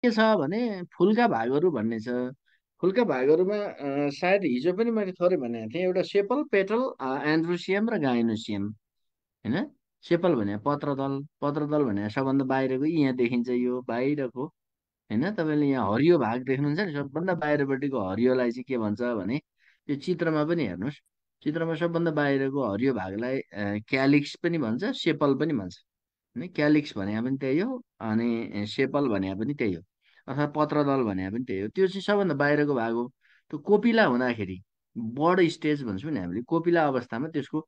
के छ भने फुलका भागहरू भन्ने छ। फुलका भागहरूमा सायद हिजो पनि मैले थोरै भनेको थिएँ, एउटा सेपल, पेटल, एन्ड्रोसियम र गाइनोसियम, होइन। सेपल भने पत्रदल, पत्रदल भने सबभन्दा बाहिरको, यहाँ देखिन्छ यो बाहिरको, होइन। तपाईँले यहाँ हरियो भाग देख्नुहुन्छ नि, सबभन्दा बाहिरपट्टिको हरियोलाई चाहिँ के भन्छ भने, त्यो चित्रमा पनि हेर्नुहोस्, चित्रमा सबभन्दा बाहिरको हरियो भागलाई क्यालिक्स पनि भन्छ, सेपल पनि भन्छ, होइन। क्यालिक्स भने पनि त्यही हो, अनि सेपल भने पनि त्यही हो, अथवा पत्रदल भने पनि त्यही हो। त्यो चाहिँ सबभन्दा बाहिरको भाग हो। त्यो कोपिला हुँदाखेरि, बड स्टेज भन्छौँ नि हामीले, कोपिला अवस्थामा त्यसको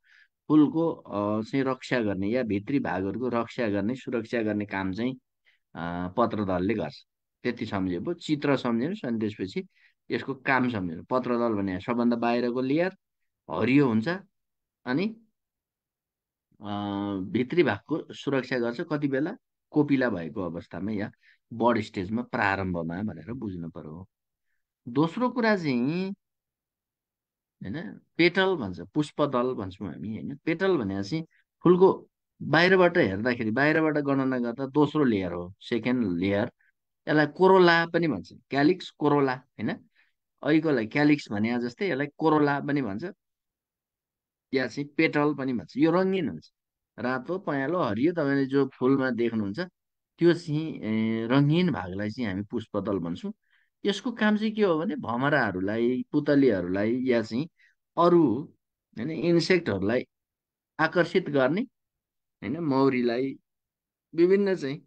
फुलको चाहिँ रक्षा गर्ने, या भित्री भागहरूको रक्षा गर्ने, सुरक्षा गर्ने काम चाहिँ पत्रदलले गर्छ। त्यति सम्झेको, चित्र सम्झिनुहोस्, अनि त्यसपछि यसको काम सम्झिनु। पत्रदल भने सबभन्दा बाहिरको लेयर हरियो हुन्छ, अनि भित्री भागको सुरक्षा गर्छ कति बेला, कोपिला भएको अवस्थामा या बड स्टेजमा, प्रारम्भमा भनेर बुझ्नु पर्यो। दोस्रो कुरा चाहिँ, होइन, पेटल भन्छ, पुष्पदल भन्छौँ हामी, होइन। पेटल भनेपछि फुलको बाहिरबाट हेर्दाखेरि, बाहिरबाट गणना गर्दा दोस्रो लेयर हो, सेकेन्ड लेयर। यसलाई कोरोला पनि भन्छ, क्यालिक्स कोरोला, होइन। अहिलेकोलाई क्यालिक्स भने जस्तै यसलाई कोरोला पनि भन्छ, या चाहिँ पेटल पनि भन्छ। यो रङ्गीन हुन्छ, रातो, पहेँलो, हरियो, तपाईँले जो फुलमा देख्नुहुन्छ त्यो चाहिँ रङ्गीन भागलाई चाहिँ हामी पुष्पदल भन्छौँ। यसको काम चाहिँ के हो भने, भमराहरूलाई, पुतलीहरूलाई, या चाहिँ अरू, होइन, इन्सेक्टहरूलाई आकर्षित गर्ने, होइन, मौरीलाई, विभिन्न चाहिँ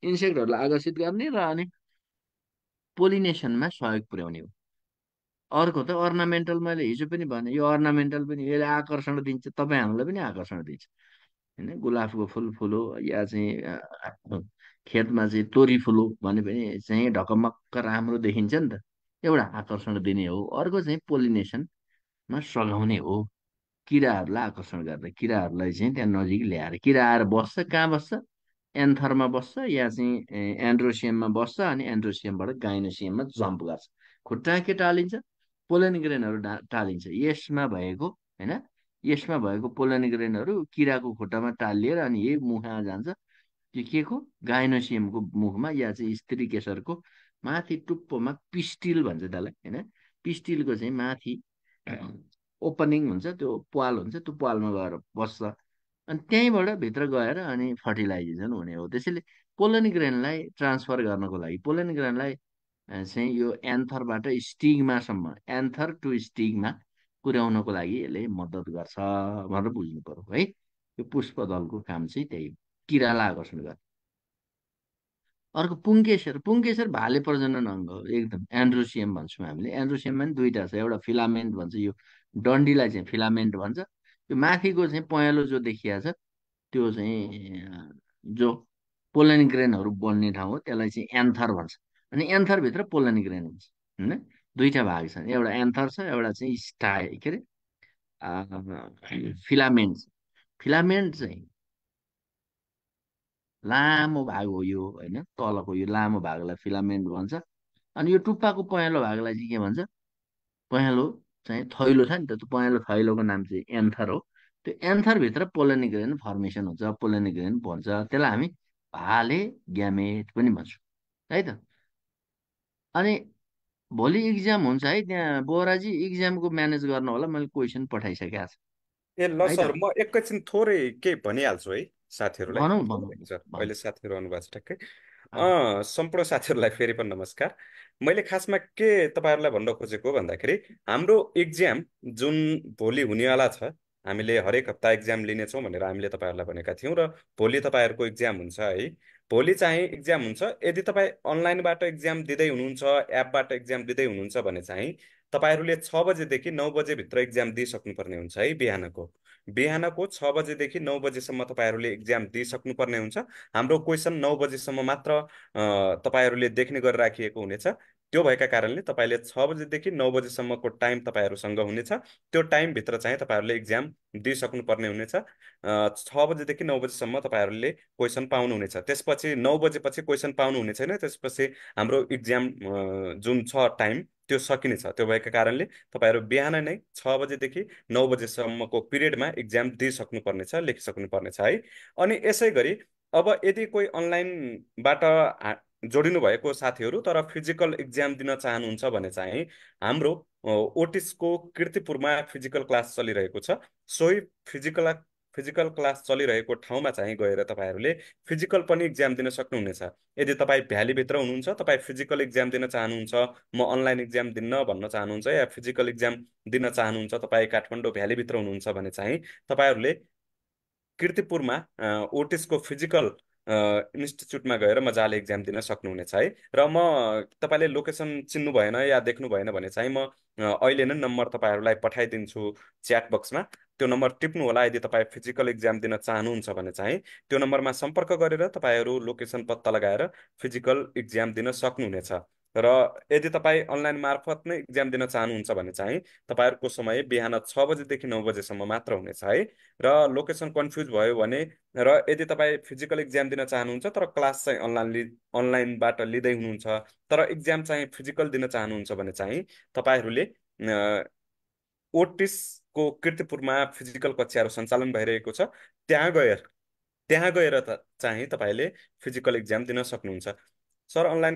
इन्सेक्टहरूलाई आकर्षित गर्ने, र अनि पोलिनेसनमा सहयोग पुर्याउने हो। अर्को त अर्नामेन्टल, मैले हिजो पनि भने, यो अर्नामेन्टल पनि, यसले आकर्षण दिन्छ, तपाईँ हामीलाई पनि आकर्षण दिन्छ, होइन। गुलाबको फुल फुलो, या चाहिँ खेतमा चाहिँ तोरी फुलो भने पनि चाहिँ ढकमक्क राम्रो देखिन्छ नि त, एउटा आकर्षण दिने हो। अर्को चाहिँ पोलिनेसनमा सघाउने हो, किराहरूलाई आकर्षण गरेर, किराहरूलाई चाहिँ त्यहाँ नजिक ल्याएर, किरा आएर बस्छ, कहाँ बस्छ, एन्थरमा बस्छ, या चाहिँ एन्ड्रोसियममा बस्छ, अनि एन्ड्रोसियमबाट गाइनोसियममा जम्प गर्छ। खुट्टा के टालिन्छ, पोलन ग्रेनहरू टालिन्छ यसमा भएको, होइन। यसमा भएको पोलन ग्रेनहरू किराको खुट्टामा टालिएर, अनि यही मुखमा जान्छ, त्यो के को, गाइनोसियमको मुखमा, या चाहिँ स्त्री केसरको माथि टुप्पोमा, पिस्टिल भन्छ त्यसलाई, होइन। पिस्टिलको चाहिँ माथि ओपनिङ हुन्छ, त्यो प्वाल हुन्छ, त्यो प्वालमा गएर बस्छ, अनि त्यहीँबाट भित्र गएर अनि फर्टिलाइजेसन हुने हो। त्यसैले पोलन ग्रेनलाई ट्रान्सफर गर्नको लागि, पोलन ग्रेनलाई चाहिँ यो एन्थरबाट स्टिगमासम्म, एन्थर टु स्टिगमा पुर्याउनको लागि यसले मद्दत गर्छ भनेर बुझ्नु पर्यो है। यो पुष्पदलको काम चाहिँ त्यही हो, किरालाई आकर्षण गर्छ। अर्को पुङ्केसर, पुङ्केसर भाले प्रजनन अङ्ग हो एकदम, एन्ड्रोसियम भन्छौँ हामीले। एन्ड्रोसियममा पनि दुईवटा छ, एउटा फिलामेन्ट भन्छ, यो डन्डीलाई चाहिँ फिलामेन्ट भन्छ। यो माथिको चाहिँ पहेँलो जो देखिया छ, त्यो चाहिँ जो पोलन ग्रेनहरू बन्ने ठाउँ हो, त्यसलाई चाहिँ एन्थर भन्छ। अनि एन्थरभित्र पोलन ग्रेन हुन्छ, होइन। दुईवटा भाग छ, एउटा एन्थर छ, एउटा चाहिँ के अरे फिलामेन्ट। फिलामेन्ट चाहिँ लामो भाग हो यो, होइन, तलको यो लामो भागलाई फिलामेन्ट भन्छ। अनि यो टुप्पाको पहेँलो भागलाई चाहिँ के भन्छ, पहेँलो चाहिँ थैलो छ नि त, त्यो पहेँलो थैलोको नाम चाहिँ एन्थर हो। त्यो एन्थरभित्र पोलिनिग्रेन फर्मेसन हुन्छ, पोलिनिग्रेन भन्छ, त्यसलाई हामी भाले ग्यामेट पनि भन्छौँ, है त। अनि भोलि इक्जाम हुन्छ है त्यहाँ, बोराजी इक्जामको म्यानेज गर्नु होला, मैले क्वेसन पठाइसकेको छु, ए ल है सर, त। म एकैछिन थोरै के भनिहाल्छु है साथीहरूलाई। भनौँ भनौँ सर भनौँ। अहिले साथीहरू आउनुभएको छ ठ्याक्कै। हजुर। सम्पूर्ण साथीहरूलाई फेरि पनि नमस्कार। मैले खासमा के तपाईँहरूलाई भन्न खोजेको भन्दाखेरि, हाम्रो इक्जाम जुन भोलि हुनेवाला छ, हामीले हरेक हप्ता इक्जाम लिनेछौँ भनेर हामीले तपाईँहरूलाई भनेका थियौँ, र भोलि तपाईँहरूको इक्जाम हुन्छ है। भोलि चाहिँ इक्जाम हुन्छ। यदि तपाईँ अनलाइनबाट इक्जाम दिँदै हुनुहुन्छ, एपबाट इक्जाम दिँदै हुनुहुन्छ भने चाहिँ तपाईँहरूले 6 बजेदेखि 9 बजेभित्र इक्जाम दिइसक्नुपर्ने हुन्छ है। बिहानको 6 बजेदेखि 9 बजेसम्म तपाईँहरूले इक्जाम दिइसक्नुपर्ने हुन्छ। हाम्रो क्वेसन 9 बजेसम्म मात्र तपाईँहरूले देख्ने गरेर राखिएको हुनेछ। त्यो भएका कारणले तपाईँले 6 बजेदेखि 9 बजेसम्मको टाइम तपाईँहरूसँग हुनेछ। त्यो टाइमभित्र चाहिँ तपाईँहरूले इक्जाम दिइसक्नुपर्ने हुनेछ। 6 बजेदेखि 9 बजेसम्म तपाईँहरूले क्वेसन पाउनुहुनेछ। त्यसपछि 9 बजेपछि क्वेसन पाउनुहुने छैन। त्यसपछि हाम्रो इक्जाम जुन छ टाइम त्यो सकिनेछ। त्यो भएका कारणले तपाईँहरू बिहान नै 6 बजेदेखि 9 बजेसम्मको पिरियडमा इक्जाम दिइसक्नुपर्नेछ, लेखिसक्नुपर्नेछ है। अनि यसै गरी अब यदि कोही अनलाइनबाट जोडिनु भएको साथीहरू तर फिजिकल इक्जाम दिन चाहनुहुन्छ भने चाहिँ हाम्रो ओटिसको किर्तिपुरमा फिजिकल क्लास चलिरहेको छ। सोही फिजिकल फिजिकल क्लास चलिरहेको ठाउँमा चाहिँ गएर तपाईँहरूले फिजिकल पनि इक्जाम दिन सक्नुहुनेछ। यदि तपाईँ भ्यालीभित्र हुनुहुन्छ, तपाईँ फिजिकल इक्जाम दिन चाहनुहुन्छ, म अनलाइन इक्जाम दिन्न भन्न चाहनुहुन्छ, या फिजिकल इक्जाम दिन चाहनुहुन्छ, तपाईँ काठमाडौँ भ्यालीभित्र हुनुहुन्छ भने चाहिँ तपाईँहरूले किर्तिपुरमा ओटिसको फिजिकल इन्स्टिच्युटमा गएर मजाले इक्जाम दिन सक्नुहुनेछ है। र म तपाईँले लोकेसन चिन्नु भएन या देख्नु भएन भने चाहिँ म अहिले नै नम्बर तपाईँहरूलाई पठाइदिन्छु च्याट बक्समा। त्यो नम्बर टिप्नु होला यदि तपाईँ फिजिकल इक्जाम दिन चाहनुहुन्छ भने चाहिँ। त्यो नम्बरमा सम्पर्क गरेर तपाईँहरू लोकेसन पत्ता लगाएर फिजिकल इक्जाम दिन सक्नुहुनेछ। र यदि तपाईँ अनलाइन मार्फत नै इक्जाम दिन चाहनुहुन्छ भने चाहिँ तपाईँहरूको समय बिहान 6 बजेदेखि 9 बजेसम्म मात्र हुनेछ है। र लोकेसन कन्फ्युज भयो भने, र यदि तपाईँ फिजिकल इक्जाम दिन चाहनुहुन्छ तर क्लास चाहिँ अनलाइनबाट लिँदै हुनुहुन्छ तर इक्जाम चाहिँ फिजिकल दिन चाहनुहुन्छ भने चाहिँ तपाईँहरूले ओटिसको किर्तिपुरमा फिजिकल कक्षाहरू सञ्चालन भइरहेको छ, त्यहाँ गएर त्यहाँ गएर चाहिँ तपाईँले फिजिकल इक्जाम दिन सक्नुहुन्छ। सर अनलाइन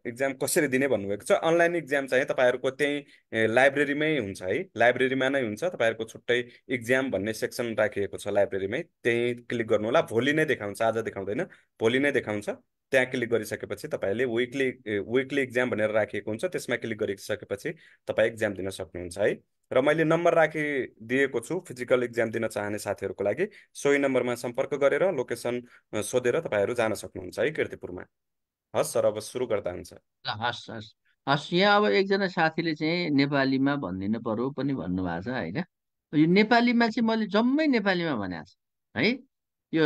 इक्जाम कसरी दिने भन्नुभएको छ। अनलाइन इक्जाम चाहिँ तपाईँहरूको त्यही लाइब्रेरीमै हुन्छ है, लाइब्रेरीमा नै हुन्छ। तपाईँहरूको छुट्टै इक्जाम भन्ने सेक्सन राखिएको छ लाइब्रेरीमै, त्यही क्लिक गर्नु होला। भोलि नै देखाउँछ, आज देखाउँदैन, भोलि नै देखाउँछ। त्यहाँ क्लिक गरिसकेपछि तपाईँले विकली इक्जाम भनेर राखिएको हुन्छ, त्यसमा क्लिक गरिसकेपछि तपाईँ इक्जाम दिन सक्नुहुन्छ है। र मैले नम्बर राखिदिएको छु फिजिकल इक्जाम दिन चाहने साथीहरूको लागि। सोही नम्बरमा सम्पर्क गरेर लोकेसन सोधेर तपाईँहरू जान सक्नुहुन्छ है किर्तिपुरमा। हस् सर, अब सुरु गर्दा हुन्छ। ल हस् हस् हस्। यहाँ अब एकजना साथीले चाहिँ नेपालीमा भनिदिनु पर्यो पनि भन्नुभएको छ होइन। यो नेपालीमा चाहिँ मैले जम्मै नेपालीमा भनेको छु है। यो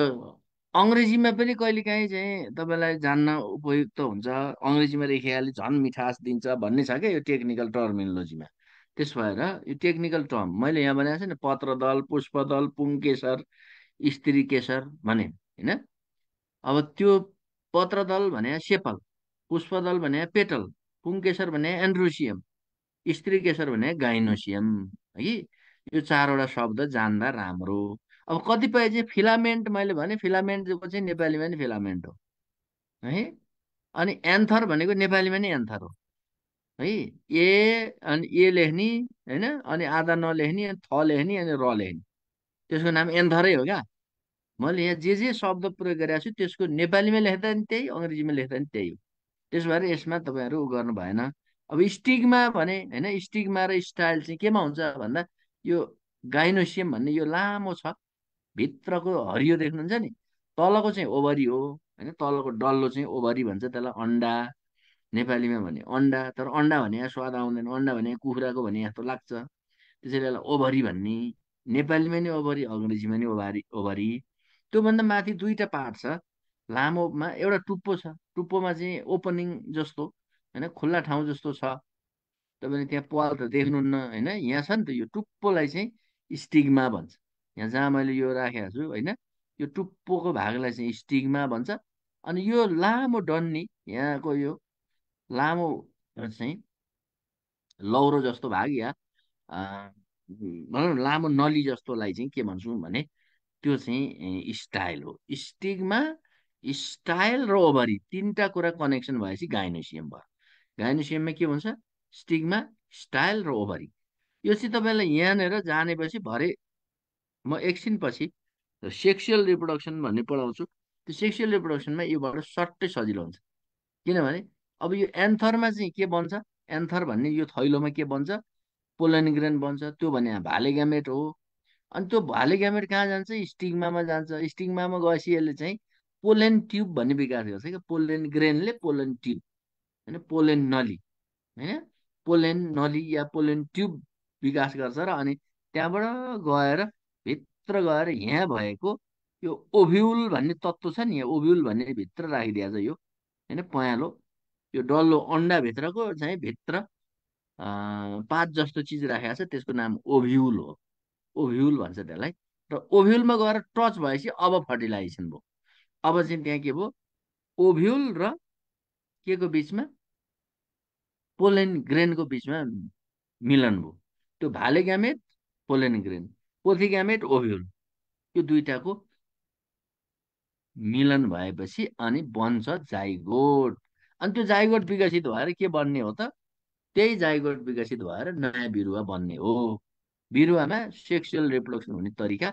अङ्ग्रेजीमा पनि कहिलेकाहीँ चाहिँ तपाईँलाई जान्न उपयुक्त हुन्छ, अङ्ग्रेजीमा लेखिहाले झन् मिठास दिन्छ भन्ने छ क्या यो टेक्निकल टर्मिनोलोजीमा। त्यस भएर यो टेक्निकल टर्म मैले यहाँ भनेको छु नि, पत्रदल, पुष्पदल, पुङ्केसर, स्त्री केसर भने होइन। अब त्यो पत्रदल भने सेपल, पुष्पदल भने पेटल, पुङ्केसर भने एन्ड्रोसियम, स्त्री केसर भने गाइनोसियम है कि। यो चारवटा शब्द जान्दा राम्रो। अब कतिपय चाहिँ फिलामेन्ट मैले भने फिलामेन्टको चाहिँ नेपालीमा नि फिलामेन्ट हो है। अनि एन्थर भनेको नेपालीमा नि एन्थर हो है। ए अनि ए लेख्ने होइन, अनि आधा नलेख्ने, अनि थ लेख्ने, अनि र लेख्ने, त्यसको नाम एन्थरै हो क्या। मैले यहाँ जे शब्द प्रयोग गरेको छु त्यसको नेपालीमा लेख्दा नि त्यही, अङ्ग्रेजीमा लेख्दा नि त्यही हो। त्यस भएर यसमा तपाईँहरू उ गर्नु भएन। अब स्टिगमा भने होइन, स्टिगमा र स्टाइल चाहिँ केमा हुन्छ भन्दा यो गाइनोसियम भन्ने यो लामो छ, भित्रको हरियो देख्नुहुन्छ नि, तलको चाहिँ ओभरी हो होइन। तलको डल्लो चाहिँ ओभरी भन्छ त्यसलाई, अन्डा नेपालीमा भने अन्डा। तर अन्डा भने यहाँ स्वाद आउँदैन, अन्डा भने कुखुराको भने जस्तो लाग्छ, त्यसैले यसलाई ओभरी भन्ने। नेपालीमा नि ओभरी, अङ्ग्रेजीमा नि ओभारी ओभरी। त्योभन्दा माथि दुईटा पार्ट छ। लामोमा एउटा टुप्पो छ, टुप्पोमा चाहिँ ओपनिङ जस्तो होइन, खुल्ला ठाउँ जस्तो छ। तपाईँले त्यहाँ पाल त देख्नुहुन्न होइन, यहाँ छ नि त यो टुप्पोलाई चाहिँ स्टिग्मा भन्छ। यहाँ जहाँ मैले यो राखेको छु होइन, यो टुप्पोको भागलाई चाहिँ स्टिग्मा भन्छ। अनि यो लामो डन्नी यहाँको यो लामो चाहिँ लौरो जस्तो भाग या भनौँ न लामो नली जस्तोलाई चाहिँ के भन्छौँ भने त्यो चाहिँ स्टाइल हो। स्टिगमा, स्टाइल र ओभरी तिनवटा कुरा कनेक्सन भएपछि गाइनोसियम भयो। गाइनोसियममा के हुन्छ, स्टिगमा, स्टाइल र ओभरी। यो चाहिँ तपाईँलाई यहाँनिर जानेपछि भरे म एकछिनपछि सेक्सुअल रिप्रोडक्सन भन्ने पढाउँछु। त्यो सेक्सुअल रिप्रोडक्सनमा योबाट सट्टै सजिलो हुन्छ। किनभने अब यो एन्थरमा चाहिँ के बन्छ, एन्थर भन्ने यो थैलोमा के बन्छ, पोलन ग्रेन बन्छ। त्यो भने भाले ग्यामेट हो। अनि त्यो भाले ग्यामेट कहाँ जान्छ, स्टिग्मामा जान्छ। स्टिग्मामा गएपछि यसले चाहिँ पोलेन ट्युब भन्ने विकास गर्छ क्या, पोलेन ग्रेनले पोलेन ट्युब होइन, पोलेन नली होइन, पोलेन नली या पोलेन ट्युब विकास गर्छ। र अनि त्यहाँबाट गएर भित्र गएर यहाँ भएको यो ओभ्युल भन्ने तत्त्व छ नि, यहाँ ओभ्युल भन्ने भित्र राखिदिएको छ यो होइन, पँयालो यो डल्लो अन्डाभित्रको चाहिँ भित्र पात जस्तो चिज राखेको छ, त्यसको नाम ओभ्युल हो। ओभ्युल भन्छ त्यसलाई। र ओभ्युलमा गएर टच भएपछि अब फर्टिलाइजेसन भयो। अब चाहिँ त्यहाँ के भयो, ओभ्युल र के को बिचमा, पोलेन ग्रेनको बिचमा मिलन भयो। त्यो भाले ग्यामेट, पोलेन ग्रेन, पोथी ग्यामेट, ओभ्युल, यो दुइटाको मिलन भएपछि अनि बन्छ जाइगोट। अनि त्यो जाइगोट विकसित भएर के बन्ने हो त? त्यही जाइगोट विकसित भएर नयाँ बिरुवा बन्ने हो। बिरुवामा सेक्सुअल रिप्रोडक्सन हुने तरिका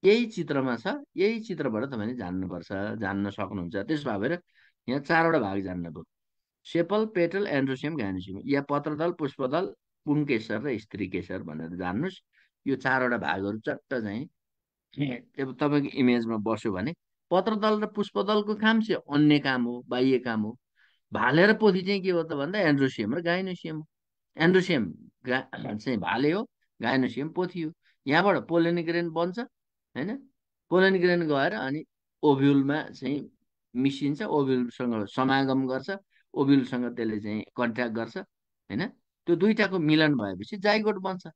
यही चित्रमा छ। यही चित्रबाट तपाईँले जान्नुपर्छ, जान्न सक्नुहुन्छ। त्यसो भएर यहाँ चारवटा भाग जान्नुभयो: सेपल, पेटल, एन्ड्रोसियम, गाइनोसियम, या पत्रदल, पुष्पदल, पुंकेसर र स्त्रीकेसर भनेर जान्नुहोस्। यो चारवटा भागहरू चट्ट चाहिँ अब तपाईँको इमेजमा बस्यो भने पत्रदल र पुष्पदलको काम चाहिँ अन्य काम हो, बाह्य काम हो। भाले र पोथी चाहिँ के हो त भन्दा एन्ड्रोसियम र गाइनोसियम हो। एन्ड्रोसियम चाहिँ भाले हो, गाइनोसियम पोथी हो। यहाँबाट पोलेन ग्रेन बन्छ होइन। पोलेन ग्रेन गएर अनि ओभ्युलमा चाहिँ मिसिन्छ, ओभ्युलसँग समागम गर्छ, ओभ्युलसँग त्यसले चाहिँ कन्ट्याक्ट गर्छ होइन। त्यो दुइटाको मिलन भएपछि जाइगोट बन्छ।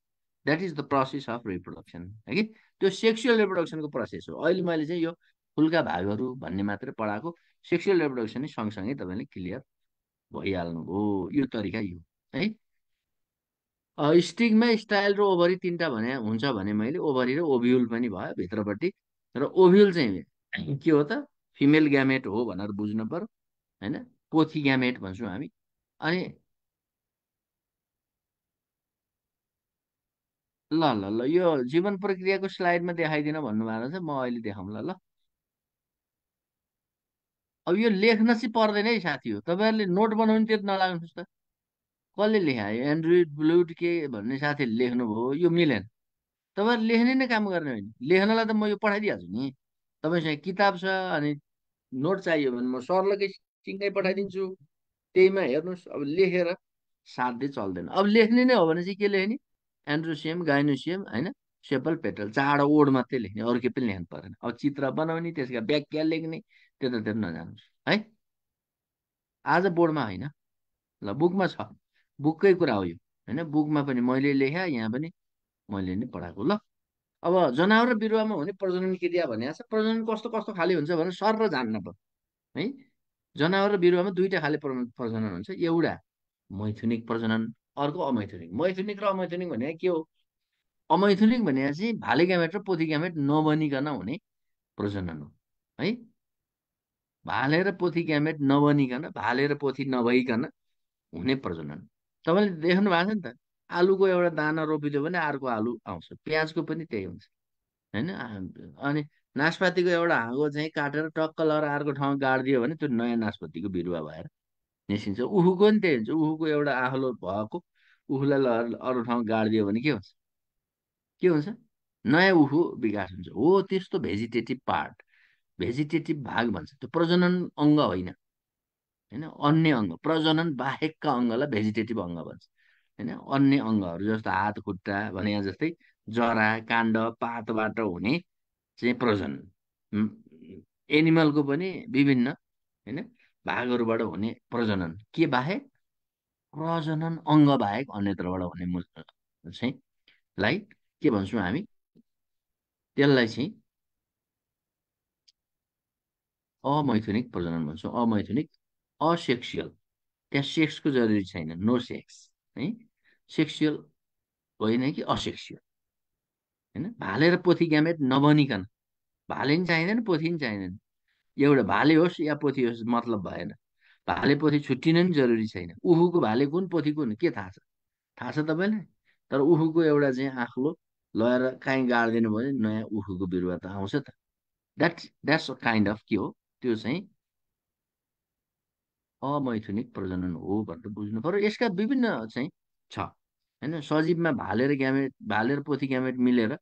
That is the process of reproduction है कि। त्यो सेक्सुअल रिप्रोडक्सनको प्रोसेस हो। अहिले मैले चाहिँ यो फुलका भागहरू भन्ने मात्रै पढाएको, सेक्सुअल रिप्रोडक्सन नै सँगसँगै तपाईँले क्लियर भइहाल्नु हो। यो तरिका यो है। स्टिगमा, स्टाइल र ओभरी तिनवटा भने हुन्छ भने मैले ओभरी र ओभ्युल पनि भयो भित्रपट्टि। र ओभ्युल चाहिँ के हो त? फिमेल ग्यामेट हो भनेर बुझ्नु पर्यो होइन। पोथी ग्यामेट भन्छौँ हामी। अनि ल ल ल यो जीवन प्रक्रियाको स्लाइडमा देखाइदिन भन्नुभएको छ, म अहिले देखाउँला ल। अब यो लेख्न चाहिँ पर्दैन है साथी हो, तपाईँहरूले नोट बनाउनुतिर नलाग्नुहोस् त। कसले लेखायो? एन्ड्रोइड ब्लुड के भन्ने साथीहरूले लेख्नुभयो, यो मिलेन। तपाईँहरू लेख्ने नै काम गर्ने होइन। लेख्नलाई त म यो पठाइदिइहाल्छु नि। तपाईँसँग किताब छ अनि नोट चाहियो भने म सरलकै सिङ्गै पठाइदिन्छु। त्यहीमा हेर्नुहोस्। अब लेखेर साध्यै चल्दैन। अब लेख्ने नै हो भने चाहिँ के लेख्ने? एन्ड्रोसियम, गाइनोसियम होइन, सेपल, पेटल, चारवटा वर्ड मात्रै लेख्ने, अरू केही पनि लेख्नु परेन। अब चित्र बनाउने, त्यसका व्याख्या लेख्ने, त्यतातिर नजानुहोस् है। आज बोर्डमा होइन, ल बुकमा छ। बुककै कुरा हो यो होइन। बुकमा पनि मैले लेखेँ, यहाँ पनि मैले नै पढाएको ल। अब जनावर र बिरुवामा हुने प्रजनन क्रिया भनेको छ। प्रजनन कस्तो कस्तो खाले हुन्छ भने सर र जान्न पर्यो है। जनावर र बिरुवामा दुईटा खाले प्रजनन हुन्छ। एउटा मैथुनिक प्रजनन, अर्को अमैथुनिक। मैथुनिक र अमैथुनिक भनेको के हो? अमैथुनिक भनेको चाहिँ भाले ग्यामेट र पोथी ग्यामेट नबनिकन हुने प्रजनन हो है। भाले र पोथी ग्यामेट नबनिकन, भाले र पोथी नभइकन हुने प्रजनन। तपाईँले देख्नु भएको छ नि त। आलुको एउटा दाना रोपिदियो भने अर्को आलु आउँछ। प्याजको पनि त्यही हुन्छ होइन। अनि नासपातीको एउटा हाँगो चाहिँ काटेर टक्क लगाएर अर्को ठाउँमा गाडिदियो भने त्यो नयाँ नासपातीको बिरुवा भएर निस्किन्छ। उखुको पनि त्यही हुन्छ। उखुको एउटा आलो भएको उखुलाई लगेर अरू ठाउँमा गाडिदियो भने के हुन्छ? के हुन्छ? नयाँ उखु विकास हुन्छ। हो त्यस्तो भेजिटेटिभ पार्ट, भेजिटेटिभ भाग भन्छ। त्यो प्रजनन अङ्ग होइन होइन, अन्य अङ्ग। प्रजनन बाहेकका अङ्गलाई भेजिटेटिभ अङ्ग भन्छ होइन। अन्य अङ्गहरू जस्तो हात खुट्टा भने जस्तै जरा, काण्ड, पातबाट हुने चाहिँ प्रजनन। एनिमलको पनि विभिन्न होइन भागहरूबाट हुने प्रजनन के बाहेक? प्रजनन अङ्ग बाहेक अन्यत्रबाट हुने चाहिँ लाई के भन्छौँ हामी? त्यसलाई चाहिँ अमैथुनिक प्रजनन भन्छौँ। अमैथुनिक, असेक्सुअल। त्यहाँ सेक्सको जरुरी छैन, नो सेक्स है। सेक्सुअल होइन कि असेक्सुअल होइन। भाले र पोथी ग्यामेट नबनिकन, भाले पनि चाहिँदैन, पोथी पनि चाहिँदैन। एउटा भाले होस् या पोथी होस् मतलब भएन। भाले पोथी छुट्टिन नि जरुरी छैन। उखुको भाले कुन, पोथी कुन, के थाहा छ? थाहा छ तपाईँलाई? तर उखुको एउटा चाहिँ आँख्लो लगेर काहीँ गाडिदिनु भयो भने नयाँ उखुको बिरुवा त आउँछ त। द्याट्स काइन्ड अफ के हो? त्यो चाहिँ अमैथुनिक प्रजनन हो भनेर बुझ्नु पर्यो। यसका विभिन्न चाहिँ छ होइन। सजीवमा भाले र ग्यामेट, भाले र पोथी ग्यामेट मिलेर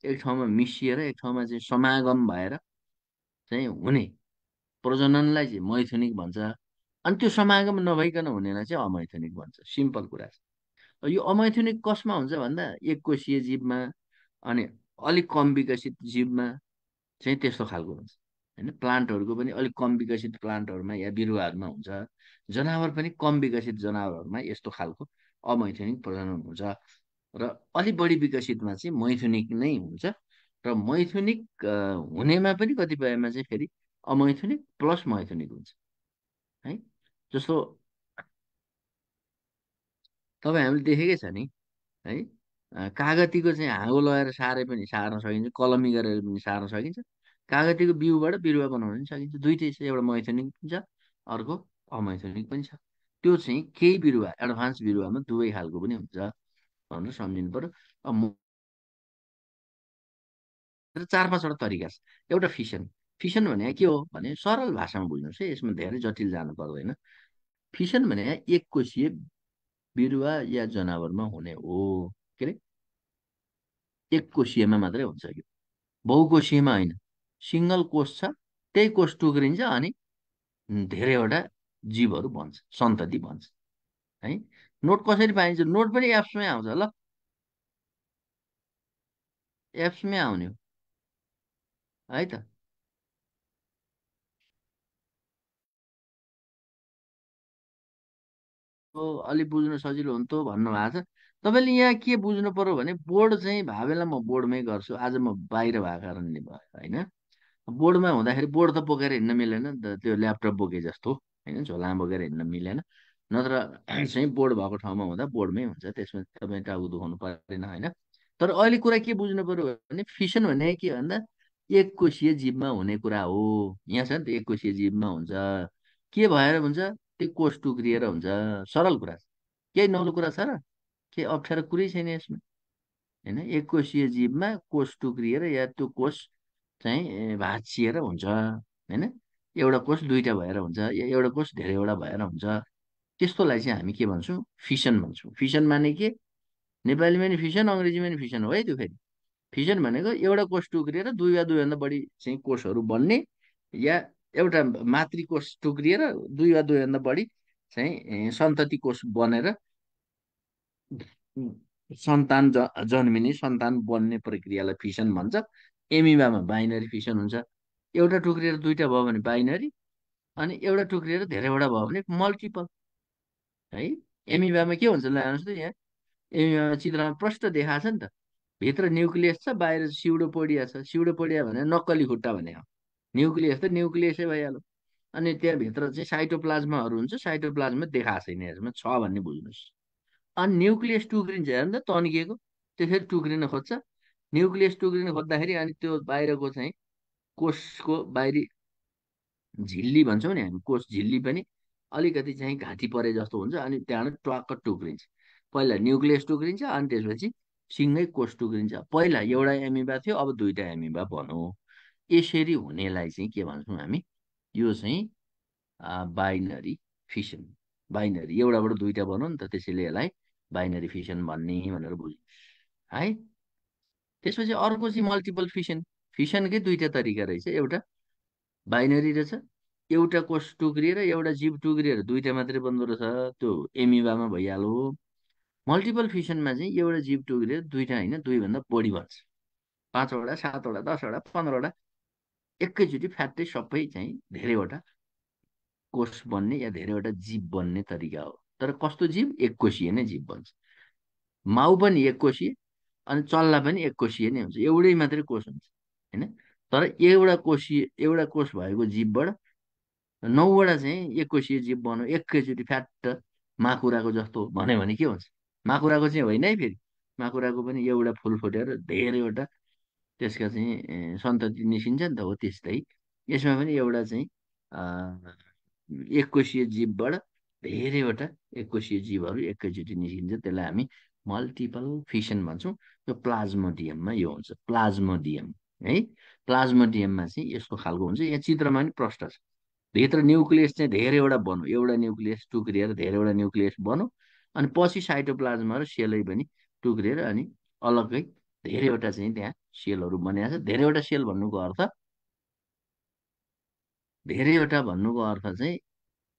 एक ठाउँमा मिसिएर एक ठाउँमा चाहिँ समागम भएर चाहिँ हुने प्रजननलाई चाहिँ मैथुनिक भन्छ। अनि त्यो समागम नभइकन हुनेलाई चाहिँ अमैथुनिक भन्छ। सिम्पल कुरा छ। यो अमैथुनिक कसमा हुन्छ भन्दा एक कोषीय जीवमा अनि अलिक कम विकसित जीवमा चाहिँ त्यस्तो खालको हुन्छ होइन। प्लान्टहरूको पनि अलिक कम विकसित प्लान्टहरूमा या बिरुवाहरूमा हुन्छ। जनावर पनि कम विकसित जनावरहरूमा यस्तो खालको अमैथुनिक प्रजनन हुन्छ। र अलिक बढी विकसितमा चाहिँ मैथुनिक नै हुन्छ। र मैथुनिक हुनेमा पनि कतिपयमा चाहिँ फेरि अमैथुनिक प्लस मैथुनिक हुन्छ है। जस्तो तपाईँ हामीले देखेकै छ नि है। कागतीको चाहिँ हाँगो लगाएर सारे पनि सार्न सकिन्छ, कलमी गरेर पनि सार्न सकिन्छ। कागतीको बिउबाट बिरुवा बनाउन पनि सकिन्छ, दुइटै छ, एउटा मैथुनिक पनि छ, अर्को अमैथुनिक पनि छ। त्यो चाहिँ केही बिरुवा एडभान्स बिरुवामा दुवै खालको पनि हुन्छ भनेर सम्झिनु पर्यो। अब चार पाँचवटा तरिका छ। एउटा फिसन, फिसन भने के हो भने सरल भाषामा बुझ्नुहोस् है, यसमा धेरै जटिल जानु पर्दैन। फिसन भने एक कोषीय बिरुवा या जनावरमा हुने हो, के अरे एक कोषीयमा मात्रै हुन्छ कि, बहुकोषीयमा होइन। सिङ्गल कोष छ, त्यही कोष टुक्रिन्छ अनि धेरैवटा जीवहरू बन्छ, सन्तति बन्छ है। नोट कसरी पाइन्छ? नोट पनि एप्समै आउँछ ल, एप्समै आउने हो है त। अलिक बुझ्न सजिलो हुन्थ्यो भन्नुभएको छ। तपाईँले यहाँ के बुझ्नु पर्यो भने बोर्ड चाहिँ भए बेला म बोर्डमै गर्छु, आज म बाहिर भएको कारणले भयो होइन। बोर्डमा हुँदाखेरि बोर्ड त बोकेर हिँड्न मिलेन नि त, त्यो ल्यापटप बोके जस्तो होइन, झोलामा बोकेर हिँड्न मिलेन। नत्र चाहिँ बोर्ड भएको ठाउँमा हुँदा बोर्डमै हुन्छ, त्यसमा तपाईँ टाउको दुखाउनु परेन होइन। तर अहिले कुरा के बुझ्नु पर्यो भने फिसन भने के भन्दा एक कोषीय जीवमा हुने कुरा हो। यहाँ छ नि त एक कोषीय जीवमा हुन्छ, के भएर हुन्छ, त्यो कोष टुक्रिएर हुन्छ। सरल कुरा छ, केही नौलो कुरा छ र, केही अप्ठ्यारो कुरै छैन यसमा होइन। एक कोषीय जीवमा कोष टुक्रिएर या त्यो कोष चाहिँ भाँचिएर हुन्छ होइन। एउटा कोष दुईटा भएर हुन्छ, या एउटा कोष धेरैवटा भएर हुन्छ। त्यस्तोलाई चाहिँ हामी के भन्छौँ? फिसन भन्छौँ। फिसन माने के? नेपालीमा नि फिसन, अङ्ग्रेजीमा नि फिसन हो है त्यो फेरि। फिसन भनेको एउटा कोष टुक्रिएर दुई वा दुईभन्दा बढी चाहिँ कोषहरू बन्ने, या एउटा मातृ कोष टुक्रिएर दुई वा दुईभन्दा बढी चाहिँ सन्तति कोष बनेर सन्तान जन्मिने, सन्तान बन्ने प्रक्रियालाई फिसन भन्छ। एमिबामा बाइनरी फिसन हुन्छ, एउटा टुक्रिएर दुईटा भयो भने बाइनरी, अनि एउटा टुक्रिएर धेरैवटा भयो भने मल्टिपल है। एमिबामा के हुन्छ ल हेर्नुहोस् त यहाँ, एमिबामा चित्रमा प्रष्ट देखाएको छ नि त, भित्र न्युक्लियस छ, बाहिर सिउडोपोडिया छ। सिउडोपोडिया भने नक्कली खुट्टा भने हो, न्युक्लियस त न्युक्लियसै भइहाल्यो। अनि त्यहाँभित्र चाहिँ साइटोप्लाज्माहरू हुन्छ, साइटोप्लाज्मा देखाएको छैन यसमा, छ भन्ने बुझ्नुहोस्। अनि न्युक्लियस टुक्रिन्छ हेर्नु त, तन्किएको त्यसरी टुक्रिन खोज्छ। न्युक्लियस टुक्रिन खोज्दाखेरि अनि त्यो बाहिरको चाहिँ कोषको बाहिरी झिल्ली भन्छौँ नि हामी, कोष झिल्ली पनि अलिकति चाहिँ घाँटी परे जस्तो हुन्छ, अनि त्यहाँबाट ट्वाक्क टुक्रिन्छ। पहिला न्युक्लियस टुक्रिन्छ अनि त्यसपछि सिङ्गै कोष टुक्रिन्छ। पहिला एउटा एमिबा थियो, अब दुईटा एमिबा बन्यो। यसरी हुनेलाई चाहिँ के भन्छौँ हामी? यो चाहिँ बाइनरी फिसन। बाइनरी एउटाबाट दुईटा बनायो नि त, त्यसैले यसलाई बाइनरी फिसन भन्ने भनेर बुझ्नु है। त्यसपछि अर्को चाहिँ मल्टिपल फिसन। फिसनकै दुईटा तरिका रहेछ, एउटा बाइनरी रहेछ, एउटा कोष टुक्रिएर एउटा जीव टुक्रिएर दुईटा मात्रै बन्दो रहेछ, त्यो एमिबामा भइहाल्यो। मल्टिपल फिसनमा चाहिँ एउटा जीव टुक्रिएर दुईटा होइन दुईभन्दा बढी बन्छ, पाँचवटा सातवटा दसवटा पन्ध्रवटा एकैचोटि फ्याट्टै सबै चाहिँ धेरैवटा कोष बन्ने या धेरैवटा जीव बन्ने तरिका हो। तर कस्तो जीव? एक कोषीय नै जीव बन्छ। माउ पनि एक कोषीय, अनि चल्ला पनि एक कोषीय नै हुन्छ, एउटै मात्रै कोष हुन्छ होइन। तर एउटा कोष भएको जीवबाट नौवटा चाहिँ एक कोषीय जीव बन्यो एकैचोटि फ्याट्ट, माकुराको जस्तो भन्यो भने के हुन्छ? माकुराको चाहिँ होइन है फेरि, माकुराको पनि एउटा फुल फुटेर धेरैवटा त्यसका चाहिँ सन्तति निस्किन्छ नि त, हो त्यस्तै यसमा पनि एउटा चाहिँ एककोषीय जीवबाट धेरैवटा एककोषीय जीवहरू एकैचोटि निस्किन्छ, त्यसलाई हामी मल्टिपल फिसन भन्छौँ। यो प्लाज्मोडियममा यो हुन्छ, प्लाज्मोडियम है। प्लाज्मोडियममा चाहिँ यस्तो खालको हुन्छ, यहाँ चित्रमा पनि प्रष्ट छ। भित्र न्युक्लियस चाहिँ धेरैवटा बन्यो, एउटा न्युक्लियस टुक्रिएर धेरैवटा न्युक्लियस बन्यो, अनि पछि साइटोप्लाज्मा र सेलै पनि टुक्रिएर अनि अलग्गै धेरैवटा चाहिँ त्यहाँ सेलहरू बनिएको छ। धेरैवटा भन्नुको अर्थ चाहिँ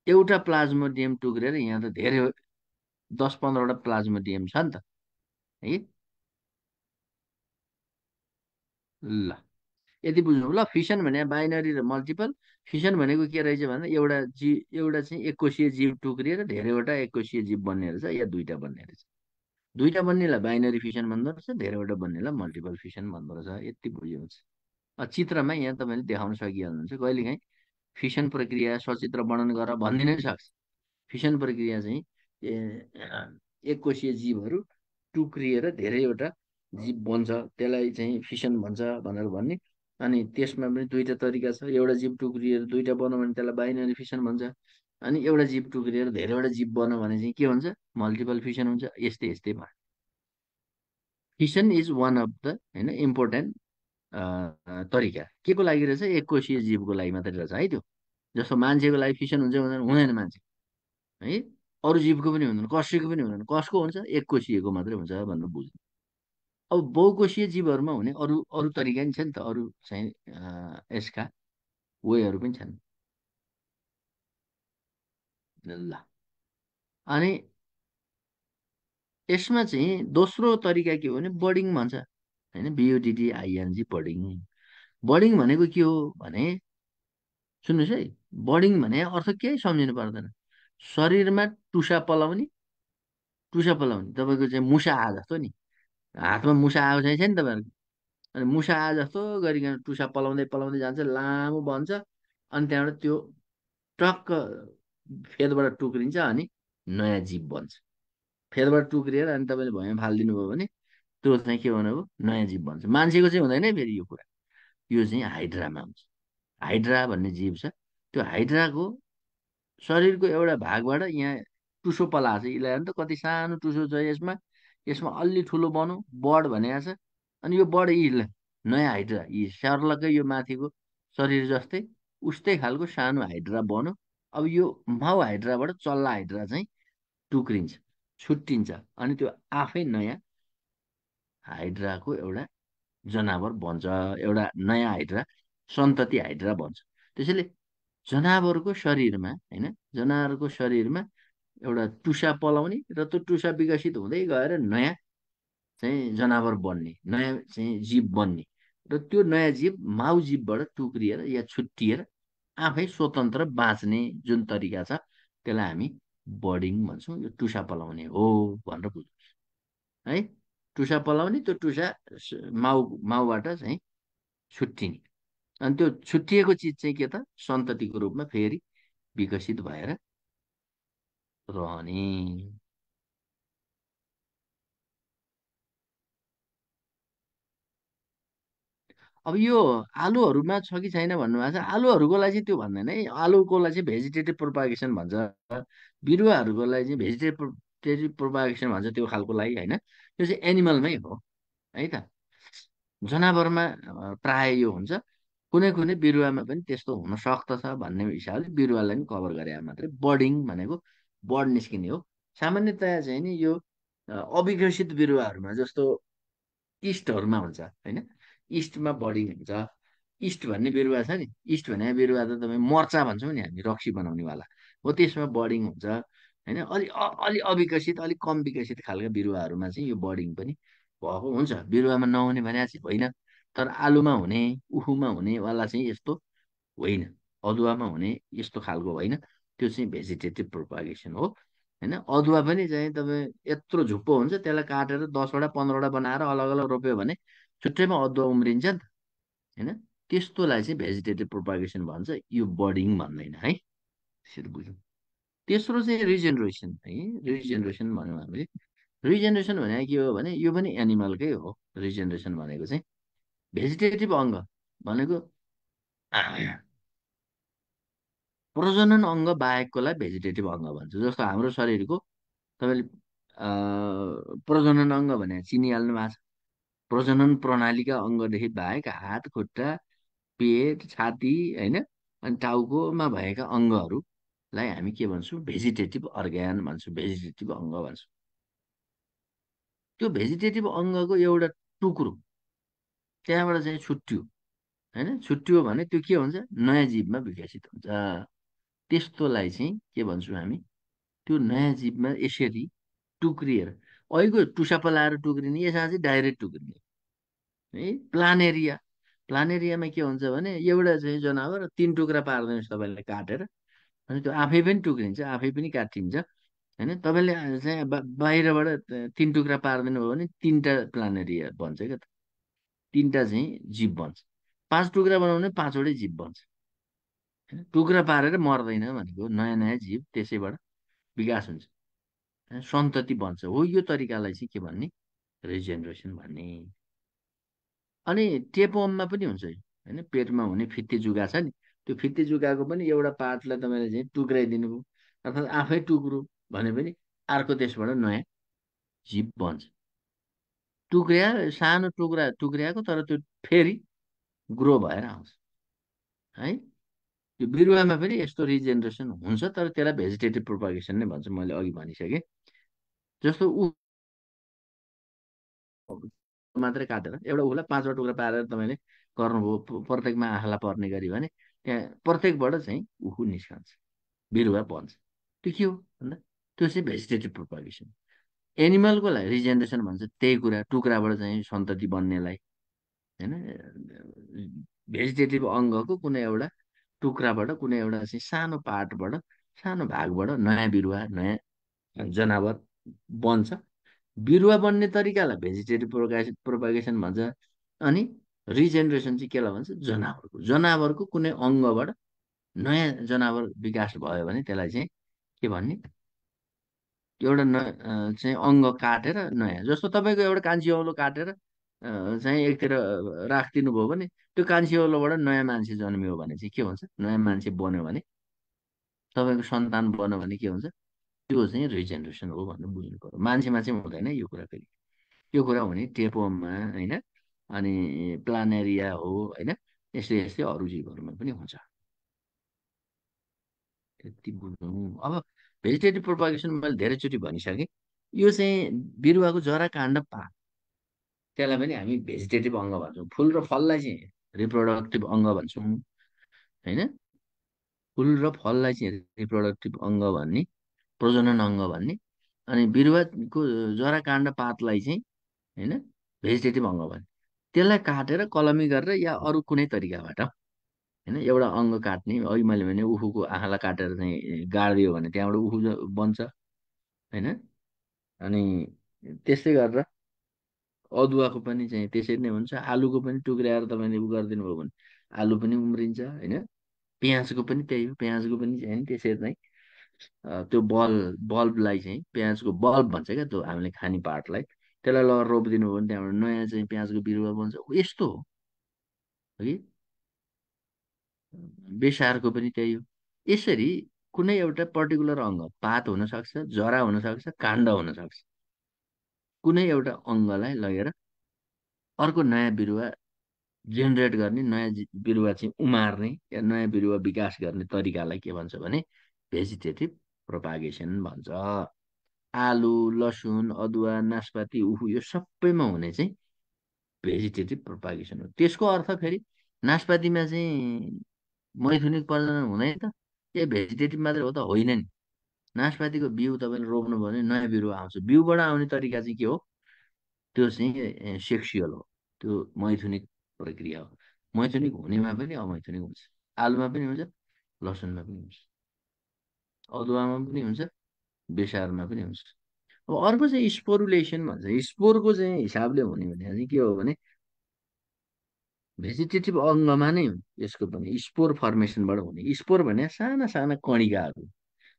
एउटा प्लाज्मोडियम टुक्रेर यहाँ त धेरै 10-15वटा प्लाज्मोडियम छ नि त है। ल यति बुझ्नु ल। फिसन भने बाइनरी र मल्टिपल। फिसन भनेको के रहेछ भन्दा एउटा चाहिँ एककोषीय जीव टुक्रिएर धेरैवटा एककोषीय जीव बन्ने रहेछ, या दुईटा बन्ने रहेछ। दुईटा बन्नेलाई बाइनरी फिसन भन्दो रहेछ, धेरैवटा बन्नेलाई मल्टिपल फिसन भन्दो रहेछ। यति बुझ्नुहुन्छ। चित्रमा यहाँ तपाईँले देखाउन सकिहाल्नुहुन्छ, कहिलेकाहीँ फिसन प्रक्रिया सचित्र वर्णन गरेर भनिदिन पनि सक्छ। फिसन प्रक्रिया चाहिँ एककोषीय जीवहरू टुक्रिएर धेरैवटा जीव बन्छ, त्यसलाई चाहिँ फिसन भन्छ भनेर भन्ने। अनि त्यसमा पनि दुईटा तरिका छ। एउटा जीव टुक्रिएर दुईटा बन्यो भने त्यसलाई बाइनरी फिसन भन्छ। अनि एउटा जीव टुक्रिएर धेरैवटा जीव बन्यो भने चाहिँ के हुन्छ, मल्टिपल फिसन हुन्छ। यस्तै यस्तै भयो। Fission is one of the होइन इम्पोर्टेन्ट तरिका। के को लागि रहेछ, एक कोषीय जीवको लागि मात्रै रहेछ है त्यो। जस्तो मान्छेको लागि फिसन हुन्छ हुँदैन, हुँदैन मान्छे है। अरू जीवको पनि हुँदैन, कसैको पनि हुँदैन। कसको हुन्छ, एक कोषीयको मात्रै हुन्छ भनेर बुझ्नु। अब बहुकोषीय जीवहरूमा हुने अरू अरू तरिका नि छ नि त, अरू चाहिँ यसका वेहरू पनि छन्। ल, अनि यसमा चाहिँ दोस्रो तरिका के हो भने बर्डिङ भन्छ होइन, बियुडिडी आइएनजी बर्डिङ। बर्डिङ भनेको के हो भने, सुन्नुहोस् है, बर्डिङ भने अर्थ केही सम्झिनु पर्दैन। शरीरमा टुसा पलाउने, टुसा पलाउने तपाईँको चाहिँ मुसा आए जस्तो नि, हातमा मुसा आएको चाहिँ छ नि तपाईँहरूको। अनि मुसा आए जस्तो गरिकन टुसा पलाउँदै पलाउँदै जान्छ, लामो बन्छ। अनि त्यहाँबाट त्यो टक्क फेदबाट टुक्रिन्छ, अनि नयाँ जीव बन्छ। फेदबाट टुक्रिएर अनि तपाईँले भुइँमा फालिदिनु भयो भने त्यो चाहिँ के भन्नु, नयाँ जीव बन्छ। मान्छेको चाहिँ हुँदैन है फेरि यो कुरा। यो चाहिँ हाइड्रामा हुन्छ। हाइड्रा भन्ने जीव छ। त्यो हाइड्राको शरीरको एउटा भागबाट यहाँ टुसो पलाएको छ। यसलाई त कति सानो टुसो छ यसमा। यसमा अलि ठुलो बनौ बड भनेको छ। अनि यो बड यी नयाँ हाइड्रा, यी सर्लकै यो माथिको शरीर जस्तै उस्तै खालको सानो हाइड्रा बन्यो। अब यो माउ हाइड्राबाट चल्ला हाइड्रा चाहिँ टुक्रिन्छ, छुट्टिन्छ। अनि त्यो आफै नयाँ हाइड्राको एउटा जनावर बन्छ, एउटा नयाँ हाइड्रा, सन्तति हाइड्रा बन्छ। त्यसैले जनावरको शरीरमा होइन, जनावरको शरीरमा एउटा टुसा पलाउने र त्यो टुसा विकसित हुँदै गएर नयाँ चाहिँ जनावर बन्ने, नयाँ चाहिँ जीव बन्ने। र त्यो नयाँ जीव माउ जीवबाट टुक्रिएर या छुट्टिएर आफै स्वतन्त्र बाँच्ने जुन तरिका छ त्यसलाई हामी बर्डिङ भन्छौँ। यो टुसा पलाउने हो भनेर बुझ्नु है। टुसा पलाउने, त्यो टुसा माउबाट चाहिँ छुट्टिने। अनि त्यो छुट्टिएको चिज चाहिँ के त, सन्ततिको रूपमा फेरि विकसित भएर रहने। अब यो आलुहरूमा छ कि छैन भन्नुभएको छ। आलुहरूको लागि चाहिँ त्यो भन्दैन है। आलुको लागि चाहिँ भेजिटेटिभ प्रोपागेसन भन्छ। बिरुवाहरूको लागि चाहिँ भेजिटेटिभ प्रोपागेसन भन्छ त्यो खालको लागि होइन। त्यो चाहिँ एनिमलमै हो है त। जनावरमा प्राय यो हुन्छ। कुनै कुनै बिरुवामा पनि त्यस्तो हुन सक्दछ भन्ने हिसाबले बिरुवालाई पनि कभर गरे मात्रै बर्डिङ भनेको बर्ड निस्किने हो। सामान्यतया चाहिँ नि यो अविकसित बिरुवाहरूमा जस्तो इस्टहरूमा हुन्छ होइन। इस्टमा बर्डिङ हुन्छ। इस्ट भन्ने बिरुवा छ नि, इस्ट भन्ने बिरुवा त तपाईँ मर्चा भन्छौँ नि हामी, रक्सी बनाउनेवाला हो। त्यसमा बर्डिङ हुन्छ होइन। अलि अविकसित, अलिक कम विकसित खालका बिरुवाहरूमा चाहिँ यो बर्डिङ पनि भएको हुन्छ। बिरुवामा नहुने भने चाहिँ होइन। तर आलुमा हुने, उखुमा हुने वाला चाहिँ यस्तो होइन। अदुवामा हुने यस्तो खालको होइन। त्यो चाहिँ भेजिटेटिभ प्रोपागेसन हो होइन। अदुवा पनि चाहिँ तपाईँ यत्रो झुप्पो हुन्छ, त्यसलाई काटेर 10वटा 15वटा बनाएर अलग अलग रोप्यो भने छुट्टैमा अदुवा उम्रिन्छ नि त होइन। त्यस्तोलाई चाहिँ भेजिटेटिभ प्रोपागेसन भन्छ, यो बर्डिङ भन्दैन है। त्यसरी बुझौँ। तेस्रो चाहिँ रिजेनरेसन है। रिजेनरेसन भन्यौँ हामीले। रिजेनरेसन भनेको के हो भने यो पनि एनिमलकै हो। रिजेनरेसन भनेको चाहिँ भेजिटेटिभ अङ्ग भनेको प्रजनन अङ्ग बाहेककोलाई भेजिटेटिभ अङ्ग भन्छ। जस्तो हाम्रो शरीरको तपाईँले प्रजनन अङ्ग भने चिनिहाल्नु भएको छ। प्रजनन प्रणालीका अङ्गदेखि बाहेक हात, खुट्टा, पेट, छाती होइन, अनि टाउकोमा भएका अङ्गहरूलाई हामी के भन्छौँ, भेजिटेटिभ अर्ग्यान भन्छौँ, भेजिटेटिभ अङ्ग भन्छौँ। त्यो भेजिटेटिभ अङ्गको एउटा टुक्रो त्यहाँबाट चाहिँ छुट्टियो होइन, छुट्टियो भने त्यो के हुन्छ, नयाँ जीवमा विकसित हुन्छ। त्यस्तोलाई चाहिँ के भन्छौँ हामी, त्यो नयाँ जीवमा यसरी टुक्रिएर अहिलेको टुसा पलाएर टुक्रिने, यसमा चाहिँ डाइरेक्ट टुक्रिने है। प्लानेरिया, प्लानेरियामा के हुन्छ भने एउटा चाहिँ जनावर तिन टुक्रा पारिदिनुहोस् तपाईँले काटेर, अनि त्यो आफै पनि टुक्रिन्छ, आफै पनि काटिन्छ होइन। तपाईँले चाहिँ बाहिरबाट तिन टुक्रा पारिदिनु भयो भने तिनवटा प्लानेरिया बन्छ क्या त, तिनवटा चाहिँ जीव बन्छ। पाँच टुक्रा बनाउने पाँचवटै जीव बन्छ होइन। टुक्रा पारेर मर्दैन भनेको, नयाँ नयाँ जीव त्यसैबाट विकास हुन्छ होइन, सन्तति बन्छ हो। यो तरिकालाई चाहिँ के भन्ने, रिजेनरेसन भन्ने। अनि टेपवर्ममा पनि हुन्छ यो। होइन, पेटमा हुने फित्ते जुगा छ नि, त्यो फित्ते जुगाको पनि एउटा पार्टलाई तपाईँले चाहिँ टुक्राइदिनु भयो अर्थात् आफै टुक्रो भने पनि अर्को त्यसबाट नयाँ जीव बन्छ। टुक्रिया सानो टुक्रियाको तर त्यो फेरि ग्रो भएर आउँछ है। त्यो बिरुवामा पनि यस्तो रिजेनेरेसन हुन्छ, तर त्यसलाई भेजिटेटिभ प्रोपागेसन नै भन्छ, मैले अघि भनिसकेँ। जस्तो ऊ मात्रै काटेर एउटा उखुलाई पाँचवटा टुक्रा पारेर तपाईँले गर्नुभयो प्रत्येकमा आँखाला पर्ने गरी भने त्यहाँ प्रत्येकबाट चाहिँ उखु निस्कन्छ, बिरुवा बन्छ। त्यो के हो भन्दा त्यो चाहिँ भेजिटेटिभ प्रोपागेसन। एनिमलको लागि रिजेनेरेसन भन्छ त्यही कुरा, टुक्राबाट चाहिँ सन्तति बन्नेलाई होइन। भेजिटेटिभ अङ्गको कुनै एउटा टुक्राबाट कुनै एउटा चाहिँ सानो पार्टबाट सानो भागबाट नयाँ बिरुवा नयाँ जनावर बन्छ। बिरुवा बन्ने तरिकालाई भेजिटेटिभ प्रोपागेसन भन्छ। अनि रिजेनेरेसन चाहिँ केलाई भन्छ, जनावरको कुनै अङ्गबाट नयाँ जनावर विकास भयो भने त्यसलाई चाहिँ के भन्ने, एउटा चाहिँ अङ्ग काटेर नयाँ, जस्तो तपाईँको एउटा कान्छी औलो काटेर चाहिँ एकतिर राखिदिनु भयो भने त्यो कान्छी औलोबाट नयाँ मान्छे जन्मियो भने चाहिँ के हुन्छ, नयाँ मान्छे बन्यो भने तपाईँको सन्तान बन्यो भने के हुन्छ, त्यो चाहिँ रिजेनेरेसन हो भनेर बुझ्नु पर्यो। मान्छेमा चाहिँ हुँदैन यो कुरा फेरि। यो कुरा हुने टेपोमा होइन, अनि प्लानेरिया हो होइन, यस्तै यस्तै अरू जीवहरूमा पनि हुन्छ। त्यति बुझौँ। अब भेजिटेटिभ प्रोपागेसन मैले धेरैचोटि भनिसकेँ। यो चाहिँ बिरुवाको जरा काण्ड पात, त्यसलाई पनि हामी भेजिटेटिभ अङ्ग भन्छौँ। फुल र फललाई चाहिँ रिप्रोडक्टिभ अङ्ग भन्छौँ होइन। फुल र फललाई चाहिँ रिप्रोडक्टिभ अङ्ग भन्ने, प्रजनन अङ्ग भन्ने, अनि बिरुवाको जरा काण्ड पातलाई चाहिँ होइन भेजिटेटिभ अङ्ग भन्ने। त्यसलाई काटेर कलमी गरेर या अरू कुनै तरिकाबाट होइन, एउटा अङ्ग काट्ने, अघि मैले भने उखुको आँखालाई काटेर चाहिँ गाडिदियो भने त्यहाँबाट उखु बन्छ होइन। अनि त्यस्तै गरेर अदुवाको पनि चाहिँ त्यसरी नै हुन्छ। आलुको पनि टुक्राएर तपाईँले उ गरिदिनु भयो भने आलु पनि उम्रिन्छ होइन। प्याजको पनि त्यही हो, प्याजको पनि चाहिँ त्यसरी नै त्यो बल्बलाई चाहिँ प्याजको बल्ब भन्छ क्या, त्यो हामीले खाने पार्टलाई त्यसलाई लगेर रोपिदिनु भयो भने त्यहाँबाट नयाँ चाहिँ प्याजको बिरुवा बन्छ। यस्तो हो है। बेसारको पनि त्यही हो। यसरी कुनै एउटा पर्टिकुलर अङ्ग, पात हुनसक्छ, जरा हुनसक्छ, काण्ड हुनसक्छ, कुनै एउटा अङ्गलाई लगेर अर्को नयाँ बिरुवा जेनेरेट गर्ने, नयाँ बिरुवा चाहिँ उमार्ने या नयाँ बिरुवा विकास गर्ने तरिकालाई के भन्छ भने भेजिटेटिभ प्रोपागेसन भन्छ। आलु, लसुन, अदुवा, नासपाती, उखु यो सबैमा हुने चाहिँ भेजिटेटिभ प्रोपागेसन हो। त्यसको अर्थ फेरि नासपातीमा चाहिँ मैथुनिक प्रजनन हुँदैन त, ए भेजिटेटिभ मात्रै हो त, होइन नि। नासपातीको बिउ तपाईँले रोप्नु भयो भने नयाँ बिरुवा आउँछ। बिउबाट आउने तरिका चाहिँ के हो, त्यो चाहिँ सेक्सुअल हो, त्यो मैथुनिक प्रक्रिया हो। मैथुनिक हुनेमा पनि अमैथुनिक हुन्छ, आलुमा पनि हुन्छ, लसुनमा पनि हुन्छ, अदुवामा पनि हुन्छ, बेसारमा पनि हुन्छ। अब अर्को चाहिँ स्पोरुलेसन भन्छ। स्पोरको चाहिँ हिसाबले हुने भने चाहिँ के हो भने भेजिटेटिभ अङ्गमा नै यसको पनि स्पोर फर्मेसनबाट हुने। स्पोर भने साना साना कणिकाहरू।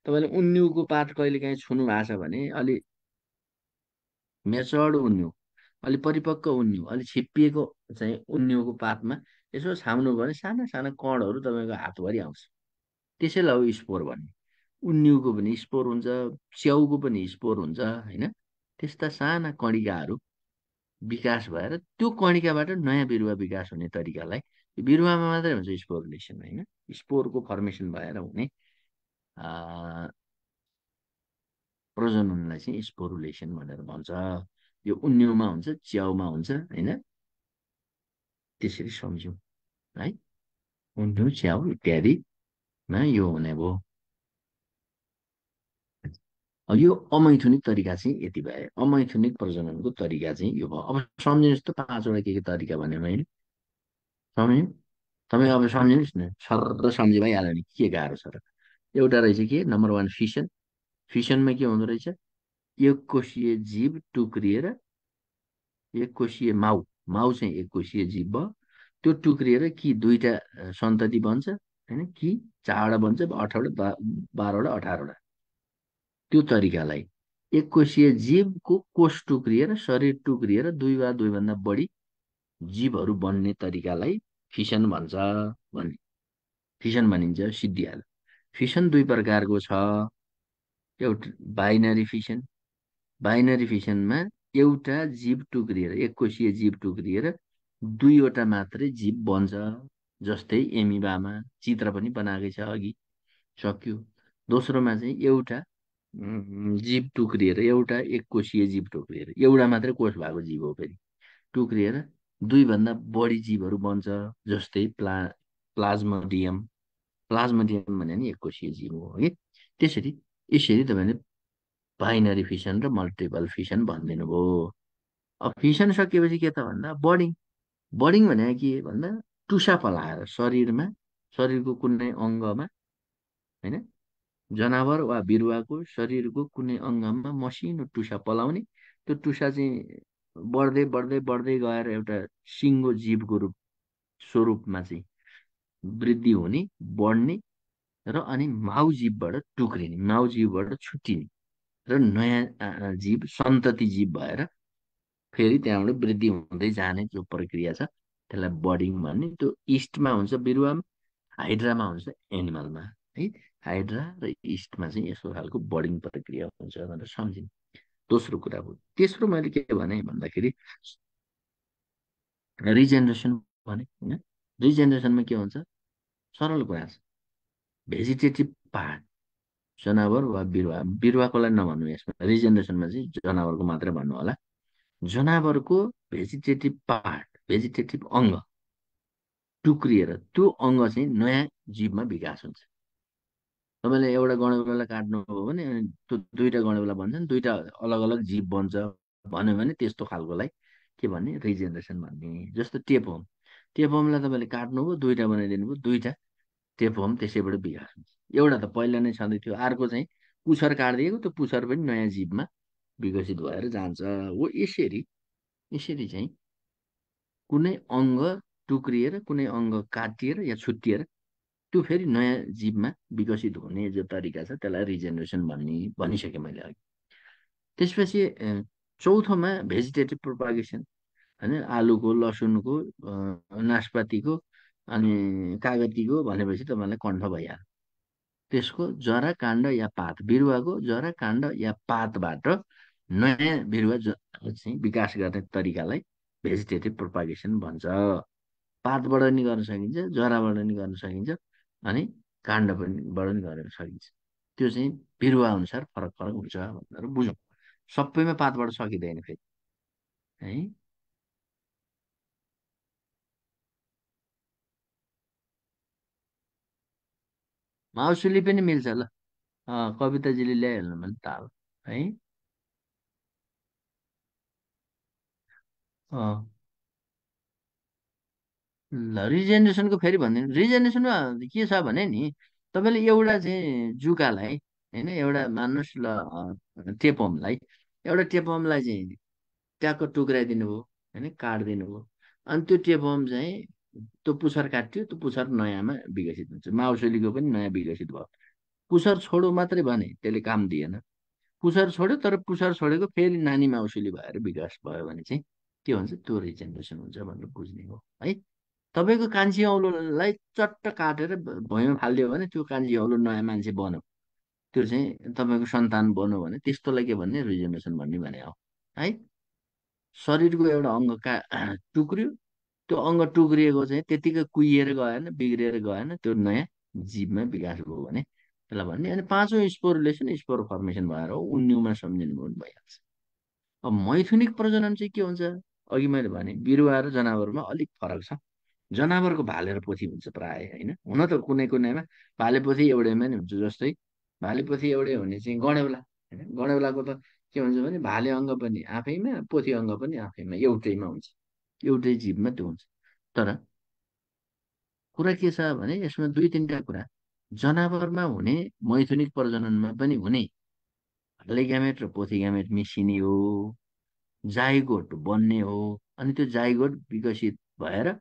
तपाईँले उन्युको पात कहिलेकाहीँ छुनु भएको छ भने अलि मेचर्ड उन्यु, अलि परिपक्व उन्यु, अलि छिप्पिएको चाहिँ उन्युको पातमा यसो छाम्नु भयो भने साना साना कणहरू तपाईँको हातभरि आउँछ। त्यसैलाई हो स्पोर भन्ने। उन्युको पनि स्पोर हुन्छ, च्याउको पनि स्पोर हुन्छ होइन। त्यस्ता साना कणिकाहरू विकास भएर त्यो कणिकाबाट नयाँ बिरुवा विकास हुने तरिकालाई बिरुवामा मात्रै हुन्छ स्पोरुलेसन होइन। स्पोरको फर्मेसन भएर हुने प्रजननलाई चाहिँ स्पोरुलेसन भनेर भन्छ। यो उन्युमा हुन्छ, च्याउमा हुन्छ होइन। त्यसरी सम्झ्यौँ है। उन्यु, च्याउ इत्यादिमा यो हुने भयो। यो अमैथुनिक तरिका चाहिँ यति भयो। अमैथुनिक प्रजननको तरिका चाहिँ यो भयो। अब सम्झिनुहोस् त पाँचवटा के तरिका भने मैले सम्झ्यौँ। तपाईँ अब सम्झिनुहोस् न, सरर सम्झि भइहाल्यो नि, के गाह्रो छ र। एउटा रहेछ के, नम्बर वान फिसन। फिसनमा के हुँदो रहेछ, एक कोषीय जीव टुक्रिएर, एक कोषीय माउ, माउ चाहिँ एक कोषीय जीव भयो, त्यो टुक्रिएर कि दुईटा सन्तति बन्छ होइन, कि चारवटा बन्छ, 8वटा, 12वटा, 18वटा। त्यो तरिकालाई एक कोषीय जीवको कोष टुक्रिएर, शरीर टुक्रिएर दुई वा दुईभन्दा बढी जीवहरू बन्ने तरिकालाई फिसन भन्छ भन्ने फिसन भनिन्छ सिद्धिहाल्यो। फिसन दुई प्रकारको छ। एउटा बाइनरी फिसन। बाइनरी फिसनमा एउटा जीव टुक्रिएर एककोषीय जीव टुक्रिएर दुईवटा मात्रै जीव बन्छ। जस्तै एमिबामा चित्र पनि बनाएकै छ अघि, सक्यो। दोस्रोमा चाहिँ एउटा जीव टुक्रिएर एउटा एककोषीय जीव टुक्रिएर एउटा मात्रै कोष भएको जीव हो फेरि टुक्रिएर दुईभन्दा बढी जीवहरू बन्छ। जस्तै प्लाज्मोडियम। प्लाज्मोडियम भने नि एककोषीय जीव हो है। त्यसरी यसरी तपाईँले बाइनरी फिसन र मल्टिपल फिसन भनिदिनु भयो। अब फिसन सकिएपछि के त भन्दा बर्डिङ। बर्डिङ भनेको के भन्दा टुसा फलाएर शरीरको कुनै अङ्गमा, होइन, जनावर वा बिरुवाको शरीरको कुनै अङ्गमा मसिनो टुसा पलाउने। त्यो टुसा चाहिँ बढ्दै बढ्दै बढ्दै गएर एउटा सिङ्गो जीवको स्वरूपमा चाहिँ वृद्धि हुने, बढ्ने र अनि माउ जीवबाट टुक्रिने, माउ जीवबाट छुट्टिने र नयाँ जीव सन्तति जीव भएर फेरि त्यहाँबाट वृद्धि हुँदै जाने जो प्रक्रिया छ त्यसलाई बर्डिङ भन्ने। त्यो इस्टमा हुन्छ बिरुवामा, हाइड्रामा हुन्छ एनिमलमा है। हाइड्रा र इस्टमा चाहिँ यस्तो खालको बर्डिङ प्रक्रिया हुन्छ भनेर सम्झिनु। दोस्रो कुरा हो। तेस्रो मैले के भने भन्दाखेरि रिजेनरेसन भने होइन। रिजेनरेसनमा के हुन्छ, सरल कुरा छ। भेजिटेटिभ पार्ट जनावर वा बिरुवा, बिरुवाको लागि नभन्नु यसमा, रिजेनरेसनमा चाहिँ जनावरको मात्रै भन्नु होला। जनावरको भेजिटेटिभ पार्ट, भेजिटेटिभ अङ्ग टुक्रिएर त्यो अङ्ग चाहिँ नयाँ जीवमा विकास हुन्छ। तपाईँले एउटा गणेउलालाई काट्नु हो भने त्यो दुईटा गणेउला भन्छन्, दुईटा अलग अलग जीव बन्छ भन्यो भने त्यस्तो खालकोलाई के भन्ने, रिजेनरेसन भन्ने। जस्तो टेपहोम, टेपहोमलाई तपाईँले काट्नुभयो, दुईटा बनाइदिनु भयो, दुईटा टेपहोम त्यसैबाट विकास हुन्छ। एउटा त पहिला नै छँदै थियो, अर्को चाहिँ पुच्छर काटिदिएको, त्यो पुच्छर पनि नयाँ जीवमा विकसित भएर जान्छ हो। यसरी यसरी चाहिँ कुनै अङ्ग टुक्रिएर कुनै अङ्ग काटिएर या छुट्टिएर त्यो फेरि नयाँ जीवमा विकसित हुने जो तरिका छ त्यसलाई रिजेनेरेसन भन्ने भनिसकेँ मैले अघि। त्यसपछि चौथोमा भेजिटेटिभ प्रोपागेसन, होइन, आलुको, लसुनको, नासपातीको अनि कागतीको भनेपछि तपाईँलाई कण्ठ भइहाल्यो। त्यसको जरा, काण्ड या पात, बिरुवाको जरा, काण्ड या पातबाट नयाँ बिरुवा चाहिँ विकास गर्ने तरिकालाई भेजिटेटिभ प्रोपागेसन भन्छ। पातबाट नि गर्न सकिन्छ, जराबाट नि गर्न सकिन्छ अनि काण्डबाट नि गर्न सकिन्छ। त्यो चाहिँ बिरुवा अनुसार फरक फरक हुन्छ भनेर बुझौँ। सबैमा पातबाट सकिँदैन फेरि है। माउसुली पनि मिल्छ ल। कविताजीले ल्याइहाल्नु भने ताल है। अँ, ल रिजेनेरेसनको फेरि भनिदिनु। रिजेनेरेसनमा के छ भने नि तपाईँले एउटा चाहिँ जुकालाई, होइन, एउटा मान्नुहोस् ल, टेपहोमलाई, एउटा टेपहोमलाई चाहिँ ट्याक्क टुक्राइदिनु भयो, होइन, काटिदिनु भयो। अनि त्यो टेपहोम चाहिँ त्यो पुच्छर काट्यो, त्यो पुच्छर नयाँमा विकसित हुन्छ। माउसुलीको पनि नयाँ विकसित भयो। पुच्छर छोडो मात्रै भने त्यसले काम दिएन। पुच्छर छोड्यो तर पुच्छर छोडेको फेरि नानी माउसुली भएर विकास भयो भने चाहिँ के हुन्छ, त्यो रिजेनेरेसन हुन्छ भनेर बुझ्ने हो है। तपाईँको कान्छी औलोलाई चट्ट काटेर भुइँमा फालिदियो भने त्यो कान्छी औलो नयाँ मान्छे बन्यो, त्यो चाहिँ तपाईँको सन्तान बन्यो भने त्यस्तोलाई के भन्ने, रिजेनेरेसन भन्ने भने हो है। शरीरको एउटा अङ्ग टुक्रियो, त्यो अङ्ग टुक्रिएको चाहिँ त्यतिकै कुहिएर गएन, बिग्रिएर गएन, त्यो नयाँ जीवमा विकास भयो भने त्यसलाई भन्ने। अनि पाँचौँ स्पोरुलेसन, स्पोर फर्मेसन भएर हो, उन्युमा सम्झिनु भयो भने भइहाल्छ। अब मैथुनिक प्रजनन चाहिँ के हुन्छ, अघि मैले भने बिरुवा र जनावरमा अलिक फरक छ। जनावरको भाले र पोथी हुन्छ प्राय, होइन, हुन त कुनै कुनैमा भाले पोथी एउटैमा नि हुन्छ। जस्तै भाले पोथी एउटै हुने चाहिँ गणेउला, होइन, गणेउलाको त के हुन्छ भने भाले अङ्ग पनि आफैमा, पोथी अङ्ग पनि आफैमा, एउटैमा हुन्छ, एउटै जीवमा त्यो हुन्छ। तर कुरा के छ भने यसमा दुई तिनवटा कुरा। जनावरमा हुने मैथुनिक प्रजननमा पनि हुने भाले ग्यामेट र पोथी ग्यामेट मिसिने हो, जाइगोट बन्ने हो। अनि त्यो जाइगोट विकसित भएर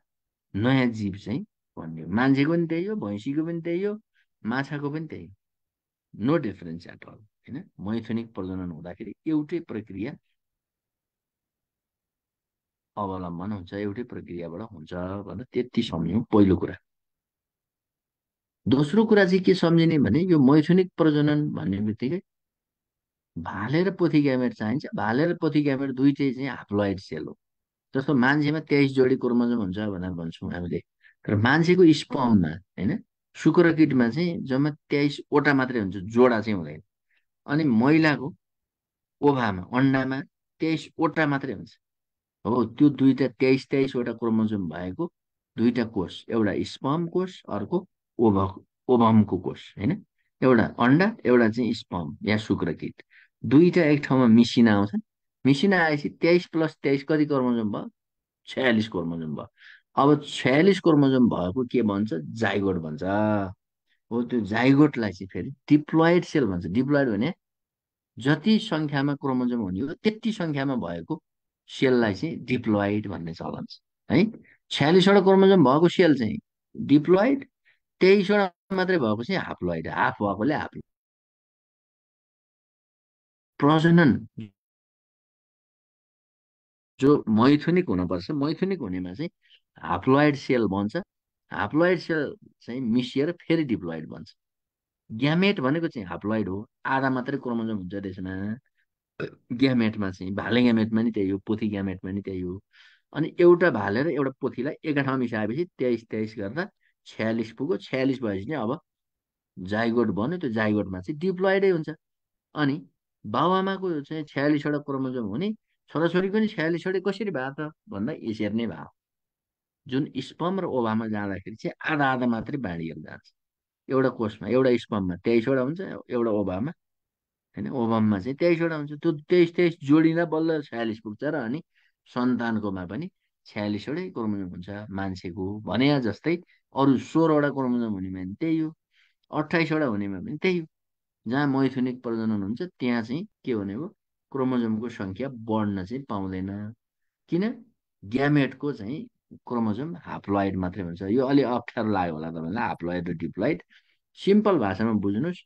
नयाँ जीव चाहिँ बन्ने हो। मान्छेको पनि त्यही हो, भैँसीको पनि त्यही हो, माछाको पनि त्यही हो। नो डिफरेन्स एट अल, होइन। मैथुनिक प्रजनन हुँदाखेरि एउटै प्रक्रिया अवलम्बन हुन्छ, एउटै प्रक्रियाबाट हुन्छ भनेर त्यति सम्झौँ पहिलो कुरा। दोस्रो कुरा चाहिँ के सम्झिने भने यो मैथुनिक प्रजनन भन्ने बित्तिकै भाले र पोथी ग्यामेट चाहिन्छ। भाले र पोथी ग्यामेट दुइटै चाहिँ हाप्लोइड सेल हो। जस्तो मान्छेमा 23 जोडी क्रोमोजोम हुन्छ भनेर भन्छौँ हामीले, तर मान्छेको स्पर्ममा होइन, शुक्रकीटमा चाहिँ जम्मा 23वटा मात्रै हुन्छ, जोडा चाहिँ हुँदैन। अनि महिलाको ओभामा अन्डामा 23वटा मात्रै हुन्छ। हो, त्यो दुईटा 23-23वटा क्रोमोजोम भएको दुईटा कोष, एउटा स्पर्म कोष, अर्को ओभ ओभमको कोष होइन। एउटा अन्डा, एउटा चाहिँ स्पर्म या शुक्रकीट, दुईटा एक ठाउँमा मिसिन आउँछन्। मिसिन आएपछि 23+23 कति क्रोमोजोम भयो? 46 क्रोमोजोम भयो। अब 46 क्रोमोजोम भएको के भन्छ? जाइगोट भन्छ। हो, त्यो जाइगोटलाई चाहिँ फेरि डिप्लोइड सेल भन्छ। डिप्लोइड भने जति सङ्ख्यामा क्रोमोजोम हुने हो त्यति सङ्ख्यामा भएको सेललाई चाहिँ डिप्लोइड भन्ने चलन छ है। 46वटा क्रोमोजोम भएको सेल चाहिँ डिप्लोइड, 23वटा मात्रै भएको चाहिँ हाप्लोइड, हाफ भएकोले हाफ। प्रजनन जो मैथुनिक हुनुपर्छ, मैथुनिक हुनेमा चाहिँ हाप्लोइड सेल बन्छ। हाप्लोइड सेल चाहिँ मिसिएर फेरि डिप्लोइड बन्छ। ग्यामेट भनेको चाहिँ हाप्लोइड हो, आधा मात्रै क्रोमोजोम हुन्छ त्यसमा। ग्यामेटमा चाहिँ भाले ग्यामेटमा नि त्यही हो, पोथी ग्यामेटमा नि त्यही हो। अनि एउटा भाले र एउटा पोथीलाई एका ठाउँमा मिसाएपछि 23-23 गर्दा 46 पुग्यो। 46 भएपछि चाहिँ अब जाइगोट बन्यो। त्यो जाइगोटमा चाहिँ डिप्लोइडै हुन्छ। अनि बाबुआमाको चाहिँ 46वटा क्रोमोजोम हुने, छोराछोरीको नि 46वटै कसरी भयो त भन्दा यसरी नै भयो। जुन स्पर्म र ओभामा जाँदाखेरि चाहिँ आधा आधा मात्रै बाँडिएर जान्छ। एउटा कोषमा, एउटा स्पर्ममा 23वटा हुन्छ, एउटा ओभामा होइन, ओभममा चाहिँ 23वटा हुन्छ। त्यो 23-23 जोडिँदा बल्ल 46 पुग्छ। र अनि सन्तानकोमा पनि 46वटै क्रोमोजोम हुन्छ मान्छेको भने जस्तै। अरू 16वटा क्रोमोजोम हुनेमा पनि त्यही हो, 28वटा हुनेमा पनि त्यही हो। जहाँ मैथुनिक प्रजनन हुन्छ त्यहाँ चाहिँ के हुने हो, क्रोमोजोमको सङ्ख्या बढ्न चाहिँ पाउँदैन। किन? ग्यामेटको चाहिँ क्रोमोजोम हाप्लोइड मात्रै हुन्छ। यो अलि अप्ठ्यारो लाग्यो होला तपाईँलाई, हाप्लोइड र डिप्लोइड। सिम्पल भाषामा बुझ्नुहोस्,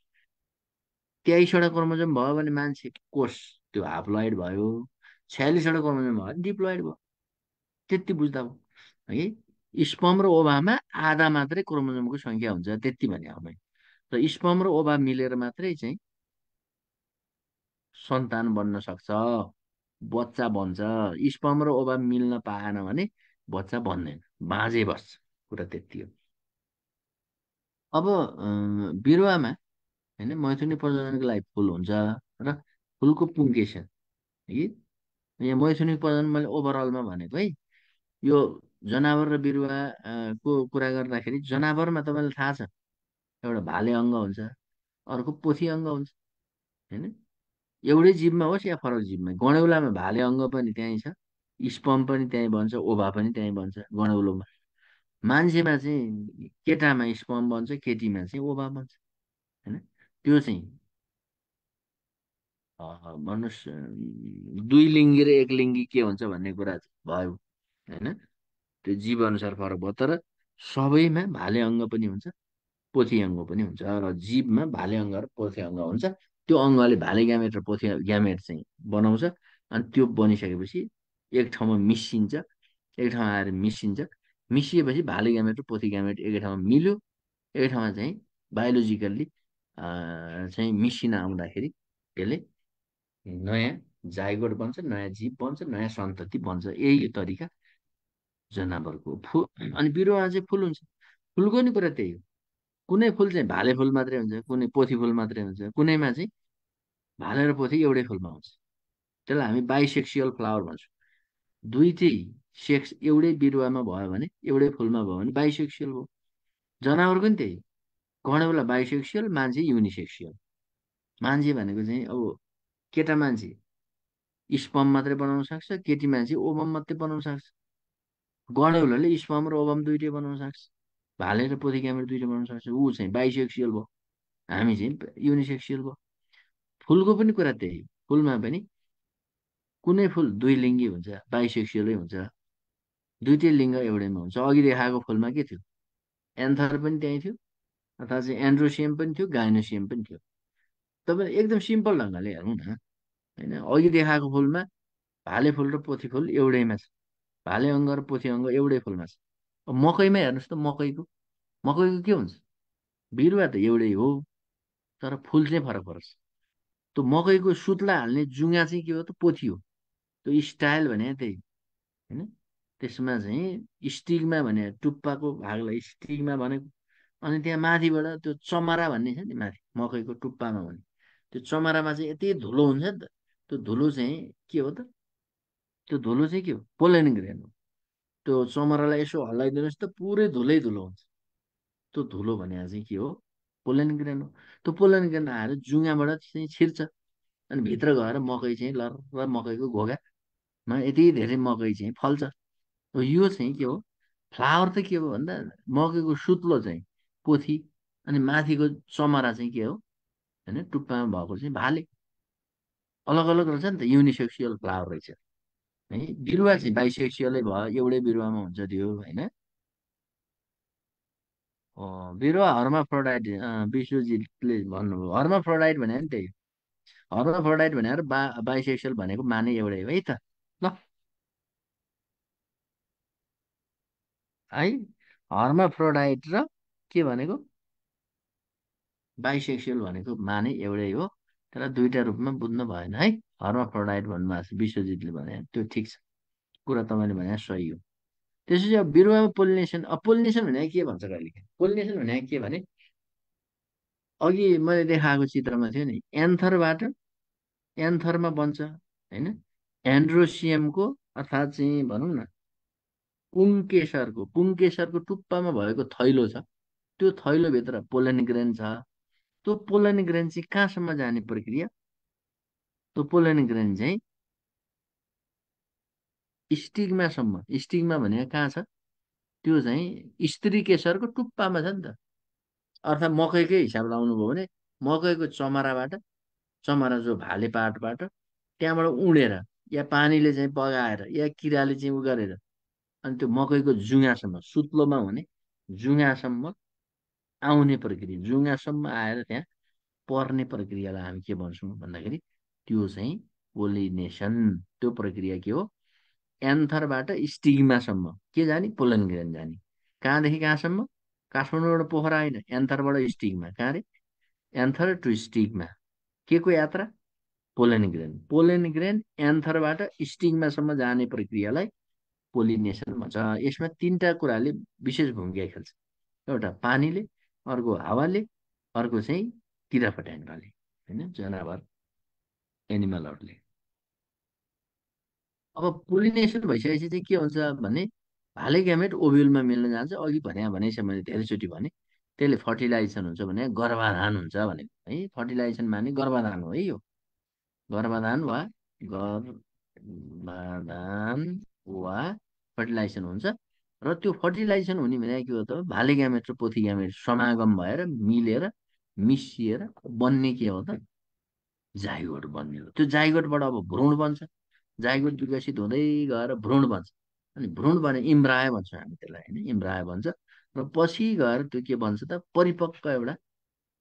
23वटा क्रोमोजोम भयो भने मान्छे कोष त्यो हाप्लोइड भयो, 46वटा क्रोमोजोम भयो भने डिप्लोइड भयो। त्यति बुझ्दा भयो है। स्पर्म र ओभामा आधा मात्रै क्रोमोजोमको सङ्ख्या हुन्छ, त्यति भने हो मैले। र स्पर्म र ओभा मिलेर मात्रै चाहिँ सन्तान बन्न सक्छ, बच्चा बन्छ। स्पर्म र ओभा मिल्न पाएन भने बच्चा बन्दैन, बाँझै बस्छ। कुरा त्यति हो। अब बिरुवामा होइन, मैथुनिक प्रजननको लागि फुल हुन्छ र फुलको पुङ्केसन है। यहाँ मैथुनिक प्रजनन मैले ओभरअलमा भनेको है। यो जनावर र बिरुवा को कुरा गर्दाखेरि जनावरमा तपाईँलाई थाहा छ, एउटा भाले अङ्ग हुन्छ, अर्को पोथी अङ्ग हुन्छ होइन। एउटै जीवमा होस् या फरक जीवमा, गणेउलामा भाले अङ्ग पनि त्यहीँ छ, स्पर्म पनि त्यहीँ बन्छ, ओभा पनि त्यहीँ बन्छ गणेउलोमा। मान्छेमा चाहिँ केटामा स्पर्म बन्छ, केटीमा चाहिँ ओभा बन्छ होइन। त्यो चाहिँ भन्नुहोस्, दुई लिङ्गी र एक लिङ्गी के हुन्छ भन्ने कुरा भयो होइन। त्यो जीव अनुसार फरक भयो। तर सबैमा भाले अङ्ग पनि हुन्छ, पोथी अङ्ग पनि हुन्छ। र जीवमा भाले अङ्ग र पोथी अङ्ग हुन्छ। त्यो अङ्गले भाले ग्यामेट र पोथी ग्यामेट चाहिँ बनाउँछ। अनि त्यो बनिसकेपछि एक ठाउँमा मिसिन्छ, एक ठाउँमा आएर मिसिन्छ। मिसिएपछि भाले ग्यामेट र पोथी ग्यामेट एकै ठाउँमा मिल्यो। एकै ठाउँमा चाहिँ बायोलोजिकल्ली चाहिँ मिसिन आउँदाखेरि यसले नयाँ जाइगोट बन्छ, नयाँ जीव बन्छ, नयाँ सन्तति बन्छ। यही तरिका जनावरको। अनि बिरुवामा चाहिँ फुल हुन्छ। फुलको नि कुरा त्यही हो। कुनै फुल चाहिँ भाले फुल मात्रै हुन्छ, कुनै पोथी फुल मात्रै हुन्छ, कुनैमा चाहिँ भाले र पोथी एउटै फुलमा हुन्छ। त्यसलाई हामी बाइसेक्सुअल फ्लावर भन्छौँ। दुईटै सेक्स एउटै बिरुवामा भयो भने, एउटै फुलमा भयो भने बाइसेक्सुअल भयो। जनावरको नि त्यही, घोडा बाइसेक्सुअल, मान्छे युनिसेक्सुअल। मान्छे भनेको चाहिँ अब केटा मान्छे स्पर्म मात्रै बनाउन सक्छ, केटी मान्छे ओभम मात्रै बनाउन सक्छ। गणेउलाले स्पर्म र ओभम दुइटै बनाउन सक्छ, भाले र पोथी ग्यामेट दुइटै बनाउन सक्छ। ऊ चाहिँ बाइसेक्सुअल भयो, हामी चाहिँ युनिसेक्सुअल भयो। फुलको पनि कुरा त्यही, फुलमा पनि कुनै फुल दुई लिङ्गी हुन्छ, बाइसेक्सुअलै हुन्छ। दुइटै लिङ्ग एउटैमा हुन्छ। अघि देखाएको फुलमा के थियो? एन्थर पनि त्यही थियो, अथवा चाहिँ एन्ड्रोसियम पनि थियो, गाइनोसियम पनि थियो। तपाईँले एकदम सिम्पल ढङ्गले हेर्नु न होइन। अघि देखाएको फुलमा भाले फुल र पोथी फुल एउटैमा छ, भाले अङ्ग र पोथी अङ्ग एउटै फुलमा छ। अब मकैमा हेर्नुहोस् त, मकैको के हुन्छ? बिरुवा त एउटै हो, तर फुल चाहिँ फरक फरक छ। त्यो मकैको सुत्ला हाल्ने जुङ्गा चाहिँ के हो त? पोथी हो। त्यो स्टाइल भने त्यही होइन। त्यसमा चाहिँ स्टिकमा भने टुप्पाको भागलाई स्टिकमा भनेको। अनि त्यहाँ माथिबाट त्यो चमरा भन्ने छ नि, माथि मकैको टुप्पामा भने त्यो चमरामा चाहिँ यति धुलो हुन्छ नि त। त्यो धुलो चाहिँ के हो त? त्यो धुलो चाहिँ के हो? पोलेन ग्रेन हो। त्यो चमरालाई यसो हल्लाइदिनुहोस् त पुरै धुलै धुलो हुन्छ। त्यो धुलो भने चाहिँ के हो? पोलेन ग्रेन हो। त्यो पोलेन ग्रेन आएर जुङ्गाबाट चाहिँ छिर्छ। अनि भित्र गएर मकै चाहिँ लर मकैको घोगामा यति धेरै मकै चाहिँ फल्छ। यो चाहिँ के हो? फ्लावर त के हो भन्दा मकैको सुत्लो चाहिँ पोथी, अनि माथिको चमरा चाहिँ के हो? होइन, टुप्पामा भएको चाहिँ भाले। अलग अलग रहेछ नि त, युनिसेक्सुअल फ्लावर रहेछ है। बिरुवा चाहिँ बाइसेक्सुअलै भयो, एउटै बिरुवामा हुन्छ त्यो होइन। बिरुवा हर्माफ्रोडाइट, विश्वजितले भन्नुभयो हर्माफ्रोडाइट भने नि त्यही हो। हर्माफ्रोडाइट भनेर बाइसेक्सुअल भनेको माने एउटै हो है त। ल है, हर्माफ्रोडाइट र के भनेको बाइसेक्सुअल भनेको माने एउटै हो, तर दुईटा रूपमा बुझ्नु भएन है। हर्माफ्रोडाइट भन्नुभएको छ विश्वजितले भने, त्यो ठिक छ, कुरा तपाईँले भने सही हो। त्यसपछि अब बिरुवामा पोलिनेसन, अब पोलिनेसन भने के भन्छ कहिले? पोलिनेसन भने के भने अघि मैले देखाएको चित्रमा थियो नि, एन्थरमा बन्छ होइन। एन्ड्रोसियमको अर्थात् चाहिँ भनौँ न पुङ्केसरको टुप्पामा भएको थैलो छ। त्यो थैलोभित्र पोलन ग्रेन छ। त्यो पोलन ग्रेन चाहिँ कहाँसम्म जाने प्रक्रिया? त्यो पोलन ग्रेन चाहिँ स्टिग्मासम्म। स्टिग्मा भनेको कहाँ छ? त्यो चाहिँ स्त्री केसरको टुप्पामा छ नि त। अर्थात् मकैकै हिसाब लाउनुभयो भने मकैको चमराबाट, चमरा जो भाले पाटबाट त्यहाँबाट उडेर या पानीले चाहिँ बगाएर या किराले चाहिँ उ गरेर अनि त्यो मकैको जुङ्गासम्म, सुत्लोमा हुने जुङ्गासम्म आउने प्रक्रिया, जुङ्गासम्म आएर त्यहाँ पर्ने प्रक्रियालाई हामी के भन्छौँ भन्दाखेरि त्यो चाहिँ पोलिनेसन। त्यो प्रक्रिया के हो? एन्थरबाट स्टिग्मासम्म के जाने? पोलन ग्रेन जाने। कहाँदेखि कहाँसम्म? काठमाडौँबाट पोखरा होइन, एन्थरबाट स्टिग्मा। कहाँ रे? Anther to stigma. के को यात्रा? Pollen grain. पोलन ग्रेन एन्थरबाट स्टिग्मासम्म जाने प्रक्रियालाई पोलिनेसन भन्छ। यसमा तिनवटा कुराले विशेष भूमिका खेल्छ। एउटा पानीले, अर्को हावाले, अर्को चाहिँ किराफट्याङ्ग्राले होइन, जनावर एनिमलहरूले। अब पोलिनेसन भइसकेपछि चाहिँ के हुन्छ भने भाले ग्यामेट ओभ्युलमा मिल्न जान्छ। अघि भने छ मैले धेरैचोटि भने, त्यसले फर्टिलाइजेसन हुन्छ भने गर्भाधान हुन्छ भनेको है। फर्टिलाइजेसन माने गर्भाधान हो है यो। गर्भाधान वा फर्टिलाइजेसन हुन्छ। र त्यो फर्टिलाइजेसन हुने भने के हो त? भाले ग्यामेट र पोथी ग्यामेट समागम भएर मिलेर मिसिएर बन्ने के हो त? जाइगोट बन्ने हो। त्यो जाइगोटबाट अब भ्रूण बन्छ। जाइगोट विकसित हुँदै गएर भ्रूण बन्छ। अनि भ्रूण भने इम्ब्राय भन्छौँ हामी त्यसलाई होइन, इम्ब्राय भन्छ। र पछि गएर त्यो के बन्छ त? परिपक्व एउटा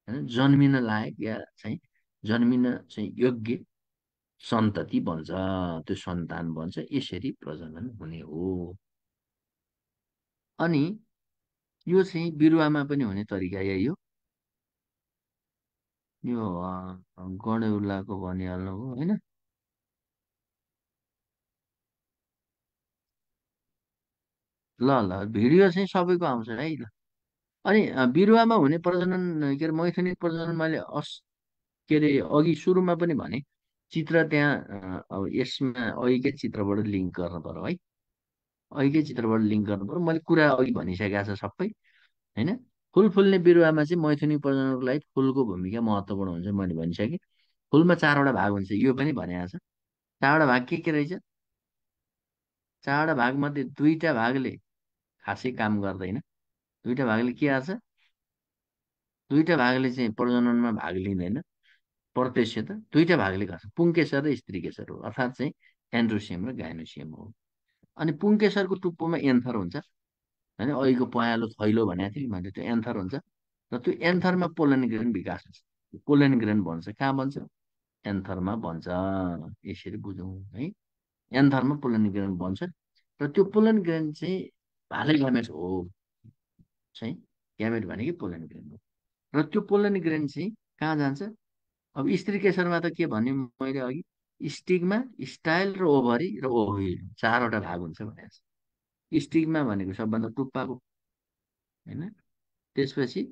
होइन, जन्मिन लायक या चाहिँ जन्मिन चाहिँ योग्य सन्तति बन्छ। त्यो सन्तान बन्छ। यसरी प्रजनन हुने हो। अनि यो चाहिँ बिरुवामा पनि हुने तरिका यही हो। यो गडेउलाको भनिहाल्नु हो होइन। ल ल भिडियो चाहिँ सबैको आउँछ है ल। अनि बिरुवामा हुने प्रजनन के अरे मैथुनिक प्रजनन मैले के अरे अघि सुरुमा पनि भने, चित्र त्यहाँ अब यसमा अघिकै चित्रबाट लिङ्क गर्नु पर्यो है। अघिकै चित्रबाट लिङ्क गर्नु पर्यो। मैले कुरा अघि भनिसकेको छ सबै होइन। फुल फुल्ने बिरुवामा चाहिँ मैथुनिक प्रजननको लागि फुलको भूमिका महत्त्वपूर्ण हुन्छ मैले भनिसकेँ। फुलमा चारवटा भाग हुन्छ यो पनि भनेको छ। चारवटा भाग के रहेछ? चारवटा भाग मध्ये दुईटा भागले खासै काम गर्दैन। दुईटा भागले के गर्छ? दुईटा भागले चाहिँ प्रजननमा भाग लिँदैन प्रत्यक्ष त। दुईटा भागले गर्छ, पुङ्केसर र स्त्री केसर हो, अर्थात् चाहिँ एन्ड्रोसियम र गाइनोसियम हो। अनि पुङ्केसरको टुप्पोमा एन्थर हुन्छ होइन। अघिको पहेँलो थैलो भनेको थिएँ मैले, त्यो एन्थर हुन्छ। र त्यो एन्थरमा पोलन ग्रेन विकास हुन्छ। पोलन ग्रेन भन्छ कहाँ बन्छ? एन्थरमा बन्छ। यसरी बुझौँ है। एन्थरमा पोलन ग्रेन बन्छ। र र त्यो पोलन ग्रेन चाहिँ भाले ग्यामेट हो चाहिँ, ग्यामेट भनेकै पोलन ग्रेन हो। र त्यो पोलन ग्रेन चाहिँ कहाँ जान्छ? अब स्त्री केशरमा त के भने मैले अघि, स्टिगमा, स्टाइल र ओभरी र ओभ्युल चारवटा भाग हुन्छ भनेको छ। स्टिगमा भनेको सबभन्दा टुप्पाको, होइन? त्यसपछि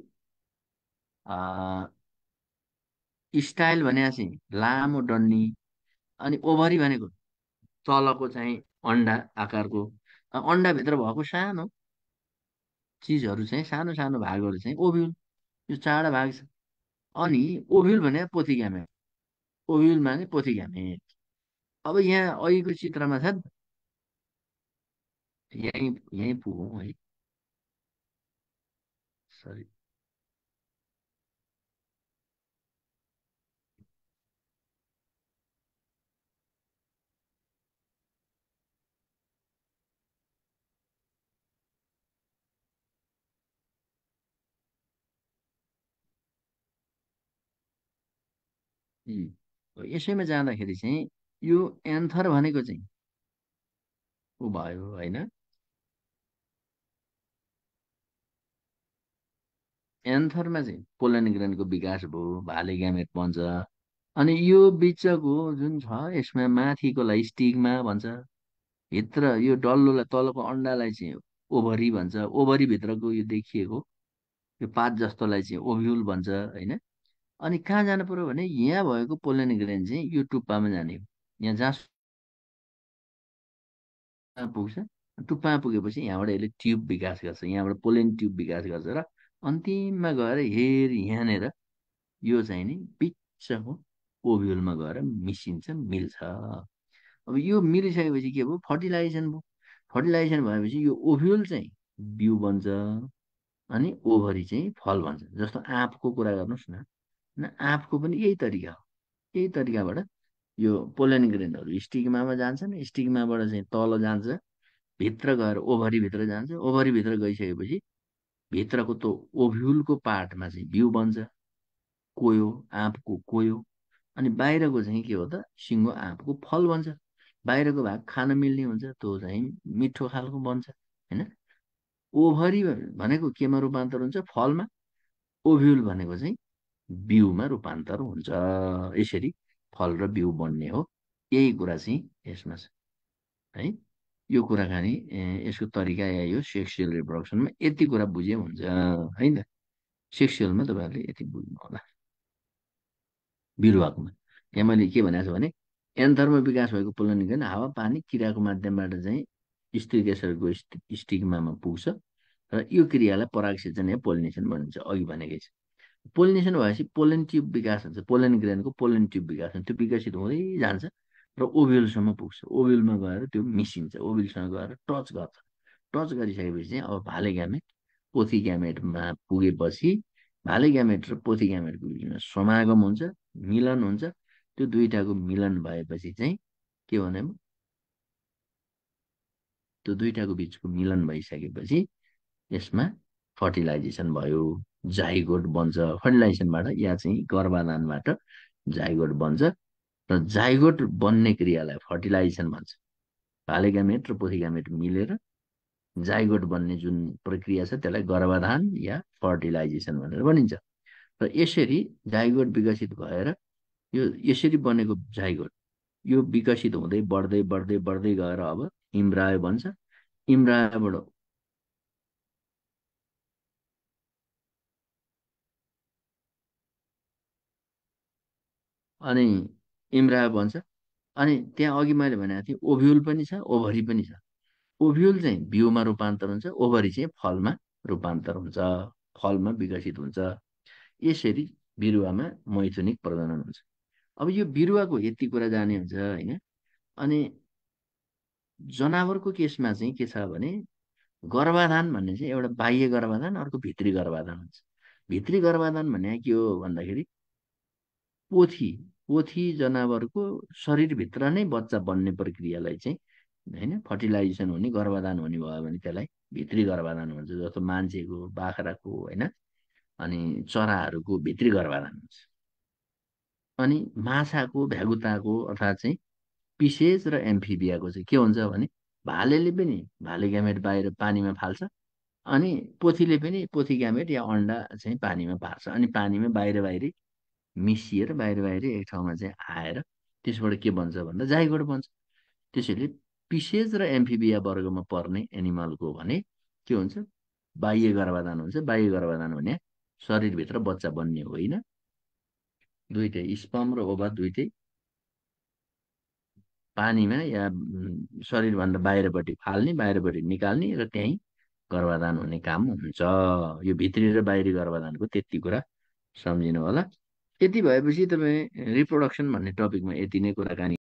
स्टाइल भने चाहिँ लामो डन्डी, अनि ओभरी भनेको तलको चाहिँ अन्डा आकारको, अन्डाभित्र भएको सानो चिजहरू चाहिँ, सानो सानो भागहरू चाहिँ ओभ्युल। यो चारवटा भाग छ। अनि ओभ्युल भने पोथी, ओभ्युल माने पोथी। अब यहाँ अघिको चित्रमा छ नि, यहीँ यहीँ पुगौँ है, सरी। यसैमा जाँदाखेरि चाहिँ यो एन्थर भनेको चाहिँ ऊ भयो होइन। एन्थरमा चाहिँ पोलन ग्रेनको विकास भयो, भाले ग्यामेट बन्छ। अनि यो बिचको जुन छ यसमा माथिकोलाई स्टिगमा भन्छ, भित्र यो डल्लोलाई तलको अन्डालाई चाहिँ ओभरी भन्छ, ओभरी भित्रको यो देखिएको यो पात जस्तोलाई चाहिँ ओभ्युल भन्छ, होइन? अनि कहाँ जानु पर्यो भने यहाँ भएको पोलन ग्रेन चाहिँ यो टुप्पामा जाने हो। यहाँ जहाँ पुग्छ, टुप्पामा पुगेपछि यहाँबाट यसले ट्युब विकास गर्छ, यहाँबाट पोलेन ट्युब विकास गर्छ, र अन्तिममा गएर यहाँनिर यो चाहिँ नि बिचको ओभ्युलमा गएर मिसिन्छ, मिल्छ। अब यो मिलिसकेपछि के भयो? फर्टिलाइजेसन भयो। फर्टिलाइजेसन भएपछि यो ओभ्युल चाहिँ बिउ बन्छ, अनि ओभरी चाहिँ फल बन्छ। जस्तो आँपको कुरा गर्नुहोस् न, आँपको पनि यही तरिका हो। यही तरिकाबाट यो पोलन ग्रेनहरू स्टिग्मामा जान्छन्, स्टिग्माबाट चाहिँ तल जान्छ, भित्र गएर ओभरीभित्र जान्छ, ओभरीभित्र गइसकेपछि भित्रको त्यो ओभ्युलको पार्टमा चाहिँ बिउ बन्छ, कोयो, आँपको कोयो। अनि बाहिरको चाहिँ के हो त? सिङ्गो आँपको फल बन्छ। बाहिरको भाग खान मिल्ने हुन्छ, त्यो चाहिँ मिठो खालको बन्छ, होइन? ओभरी भनेको केमा रूपान्तर हुन्छ? फलमा। ओभ्युल भनेको चाहिँ बिउमा रूपान्तर हुन्छ। यसरी फल र बिउ बन्ने हो। यही कुरा चाहिँ यसमा छ है। यो कुराकानी यसको तरिका या यो सेक्सुअल रिप्रोडक्सनमा यति कुरा बुझे हुन्छ है त। सेक्सुअलमा तपाईँहरूले यति बुझ्नु होला। बिरुवाकोमा यहाँ मैले के भनेको छु भने एन्थरमा विकास भएको पोलिनेसन हावा पानी किराको माध्यमबाट चाहिँ स्त्रीकेशरको स्टिग्मामा पुग्छ, र यो क्रियालाई परागसेचन या पोलिनेसन भनिन्छ, अघि भनेकै छ। पोलिनेसन भएपछि पोलन ट्युब विकास हुन्छ, पोलन ग्रेनको पोलन ट्युब विकास हुन्छ, त्यो विकसित हुँदै जान्छ र ओभ्युलसम्म पुग्छ। ओभ्युलमा गएर त्यो मिसिन्छ, ओभ्युलसँग गएर टच गर्छ। टच गरिसकेपछि चाहिँ अब भाले ग्यामेट पोथी ग्यामेटमा पुगेपछि भाले ग्यामेट र पोथी ग्यामेटको बिचमा समागम हुन्छ, मिलन हुन्छ। त्यो दुईटाको मिलन भएपछि चाहिँ के भने त्यो दुईटाको बिचको मिलन भइसकेपछि यसमा फर्टिलाइजेसन भयो, जाइगोट बन्छ। फर्टिलाइजेसनबाट या चाहिँ गर्भाधानबाट जाइगोट बन्छ, र जाइगोट बन्ने क्रियालाई फर्टिलाइजेसन भन्छ। भाले ग्यामेट र पोथी ग्यामेट मिलेर जाइगोट बन्ने जुन प्रक्रिया छ त्यसलाई गर्भाधान या फर्टिलाइजेसन भनेर भनिन्छ। र यसरी जाइगोट विकसित भएर यो यसरी बनेको जाइगोट यो विकसित हुँदै बढ्दै बढ्दै बढ्दै गएर अब इम्ब्रायो बन्छ। इम्ब्रायोबाट अनि इम्ब्रायो बन्छ। अनि त्यहाँ अघि मैले भनेको थिएँ ओभ्युल पनि छ, ओभरी पनि छ। ओभ्युल चाहिँ बिउमा रूपान्तर हुन्छ, ओभरी चाहिँ फलमा रूपान्तर हुन्छ, फलमा विकसित हुन्छ। यसरी बिरुवामा मैथुनिक प्रजनन हुन्छ। अब यो बिरुवाको यति कुरा जाने हुन्छ होइन। अनि जनावरको केसमा चाहिँ के छ भने गर्भाधान भन्ने चाहिँ एउटा बाह्य गर्भाधान, अर्को भित्री गर्भाधान हुन्छ। भित्री गर्भाधान भन्ने के हो भन्दाखेरि पोथी पोथी जनावरको शरीरभित्र नै बच्चा बन्ने प्रक्रियालाई चाहिँ होइन फर्टिलाइजेसन हुने, गर्भाधान हुने भयो भने त्यसलाई भित्री गर्भाधान भन्छ। जस्तो मान्छेको, बाख्राको, होइन, अनि चराहरूको भित्री गर्भाधान हुन्छ। अनि माछाको, भ्यागुताको अर्थात् चाहिँ पिसेज र एम्फिबियाको चाहिँ के हुन्छ भने भालेले पनि भाले ग्यामेट बाहिर पानीमा फाल्छ। अनि पोथीले पनि पोथी ग्यामेट या अन्डा चाहिँ पानीमा पार्छ। अनि पानीमा बाहिर बाहिरी मिसिएर बाहिर बाहिर एक ठाउँमा चाहिँ आएर त्यसबाट के बन्छ भन्दा जाइगोड बन्छ। त्यसैले पिसेज र एम्फिबिया वर्गमा पर्ने एनिमलको भने के हुन्छ, बाह्य गर्भाधान हुन्छ। बाह्य गर्भाधान भने शरीरभित्र बच्चा बन्ने होइन, दुइटै स्पर्म र ओभा दुइटै पानीमा या शरीरभन्दा बाहिरपट्टि फाल्ने, बाहिरपट्टि निकाल्ने र त्यहीँ गर्भाधान हुने काम हुन्छ। यो भित्री र बाहिरी गर्भाधानको त्यति कुरा सम्झिनु होला। यति भएपछि तपाईँ रिप्रोडक्सन भन्ने टपिकमा यति नै कुराकानी